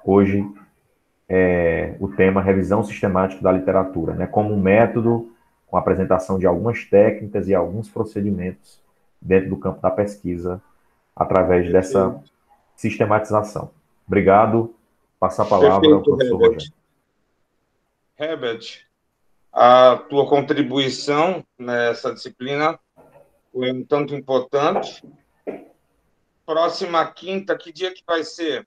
hoje, o tema revisão sistemática da literatura, né, como um método, com a apresentação de algumas técnicas e alguns procedimentos dentro do campo da pesquisa, através dessa sistematização. Obrigado, Passa a palavra ao professor Rogério. Herbert, a tua contribuição nessa disciplina foi um tanto importante. Próxima quinta, que dia que vai ser?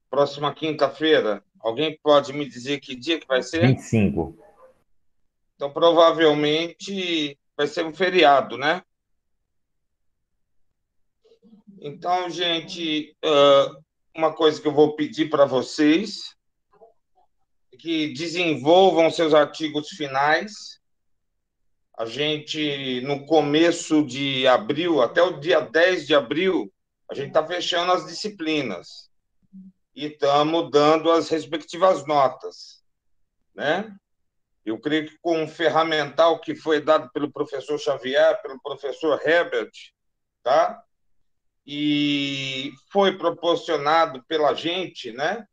Próxima quinta-feira. Alguém pode me dizer que dia que vai ser? 25. Então, provavelmente, vai ser um feriado, né? Então, gente, uma coisa que eu vou pedir para vocês é que desenvolvam seus artigos finais. A gente, no começo de abril, até o dia 10 de abril, a gente está fechando as disciplinas e estamos dando as respectivas notas, né? Eu creio que com o ferramental que foi dado pelo professor Xavier, pelo professor Herbert, tá? E foi proporcionado pela gente, né?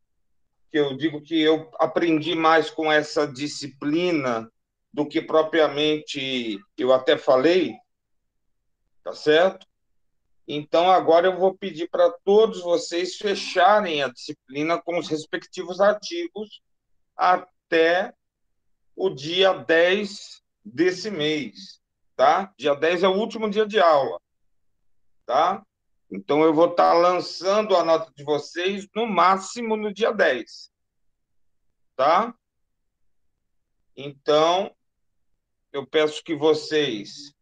Que eu digo que eu aprendi mais com essa disciplina do que propriamente eu até falei, tá certo? Então, agora eu vou pedir para todos vocês fecharem a disciplina com os respectivos artigos até o dia 10 desse mês, tá? Dia 10 é o último dia de aula, tá? Então, eu vou estar lançando a nota de vocês no máximo no dia 10, tá? Então, eu peço que vocês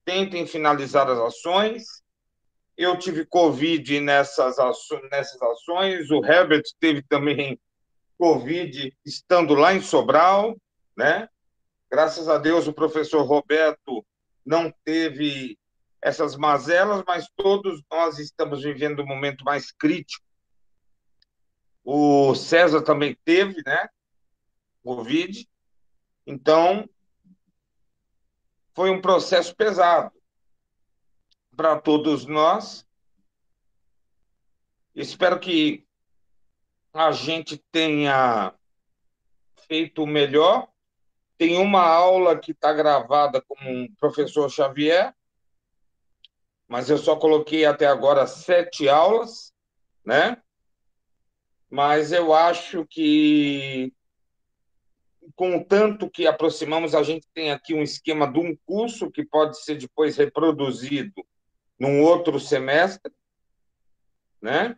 tentem finalizar as ações. Eu tive Covid nessas ações, o Herbert teve também Covid estando lá em Sobral, né? Graças a Deus o professor Roberto não teve essas mazelas, mas todos nós estamos vivendo um momento mais crítico. O César também teve, né? Covid. Então, foi um processo pesado para todos nós. Espero que a gente tenha feito o melhor. Tem uma aula que está gravada com o professor Xavier, mas eu só coloquei até agora 7 aulas, né? Mas eu acho que, com o tanto que aproximamos, a gente tem aqui um esquema de um curso que pode ser depois reproduzido num outro semestre, né?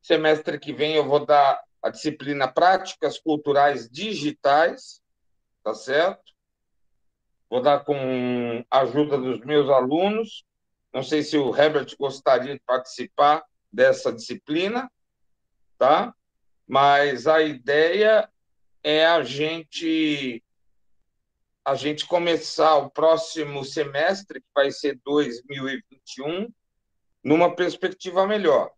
Semestre que vem eu vou dar a disciplina Práticas Culturais Digitais, tá certo? Vou dar com a ajuda dos meus alunos. Não sei se o Herbert gostaria de participar dessa disciplina, tá? Mas a ideia é a gente começar o próximo semestre, que vai ser 2021, numa perspectiva melhor.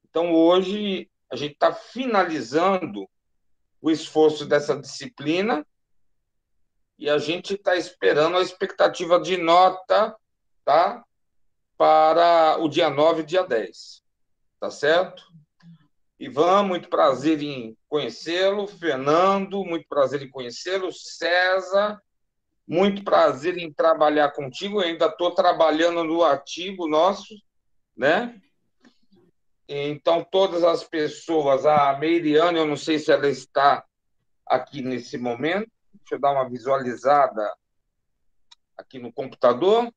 Então, hoje, a gente está finalizando o esforço dessa disciplina e a gente está esperando a expectativa de nota, tá? Para o dia 9 e dia 10, tá certo? Ivan, muito prazer em conhecê-lo. Fernando, muito prazer em conhecê-lo. César, muito prazer em trabalhar contigo. Eu ainda estou trabalhando no artigo nosso, né? Então, todas as pessoas, a Meiriane, eu não sei se ela está aqui nesse momento, deixa eu dar uma visualizada aqui no computador,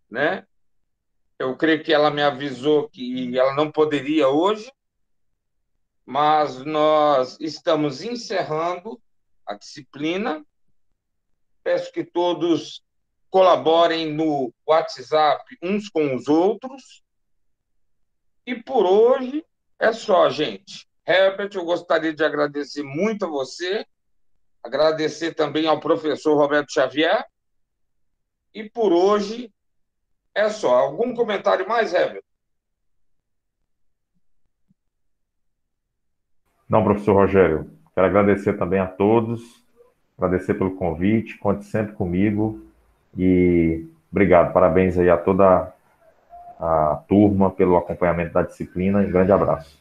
né? Eu creio que ela me avisou que ela não poderia hoje, mas nós estamos encerrando a disciplina. Peço que todos colaborem no WhatsApp uns com os outros. E por hoje é só, gente. Herbert, eu gostaria de agradecer muito a você, agradecer também ao professor Roberto Xavier. E por hoje é só. Algum comentário mais, Herbert? Não, professor Rogério, quero agradecer também a todos, agradecer pelo convite, conte sempre comigo e obrigado, parabéns aí a toda a turma pelo acompanhamento da disciplina e um grande abraço.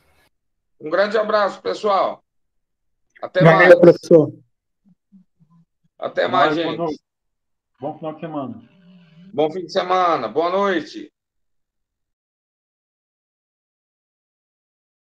Um grande abraço, pessoal. Até Valeu, mais. professor. Até mais, gente. Bom final de semana. Bom fim de semana. Boa noite.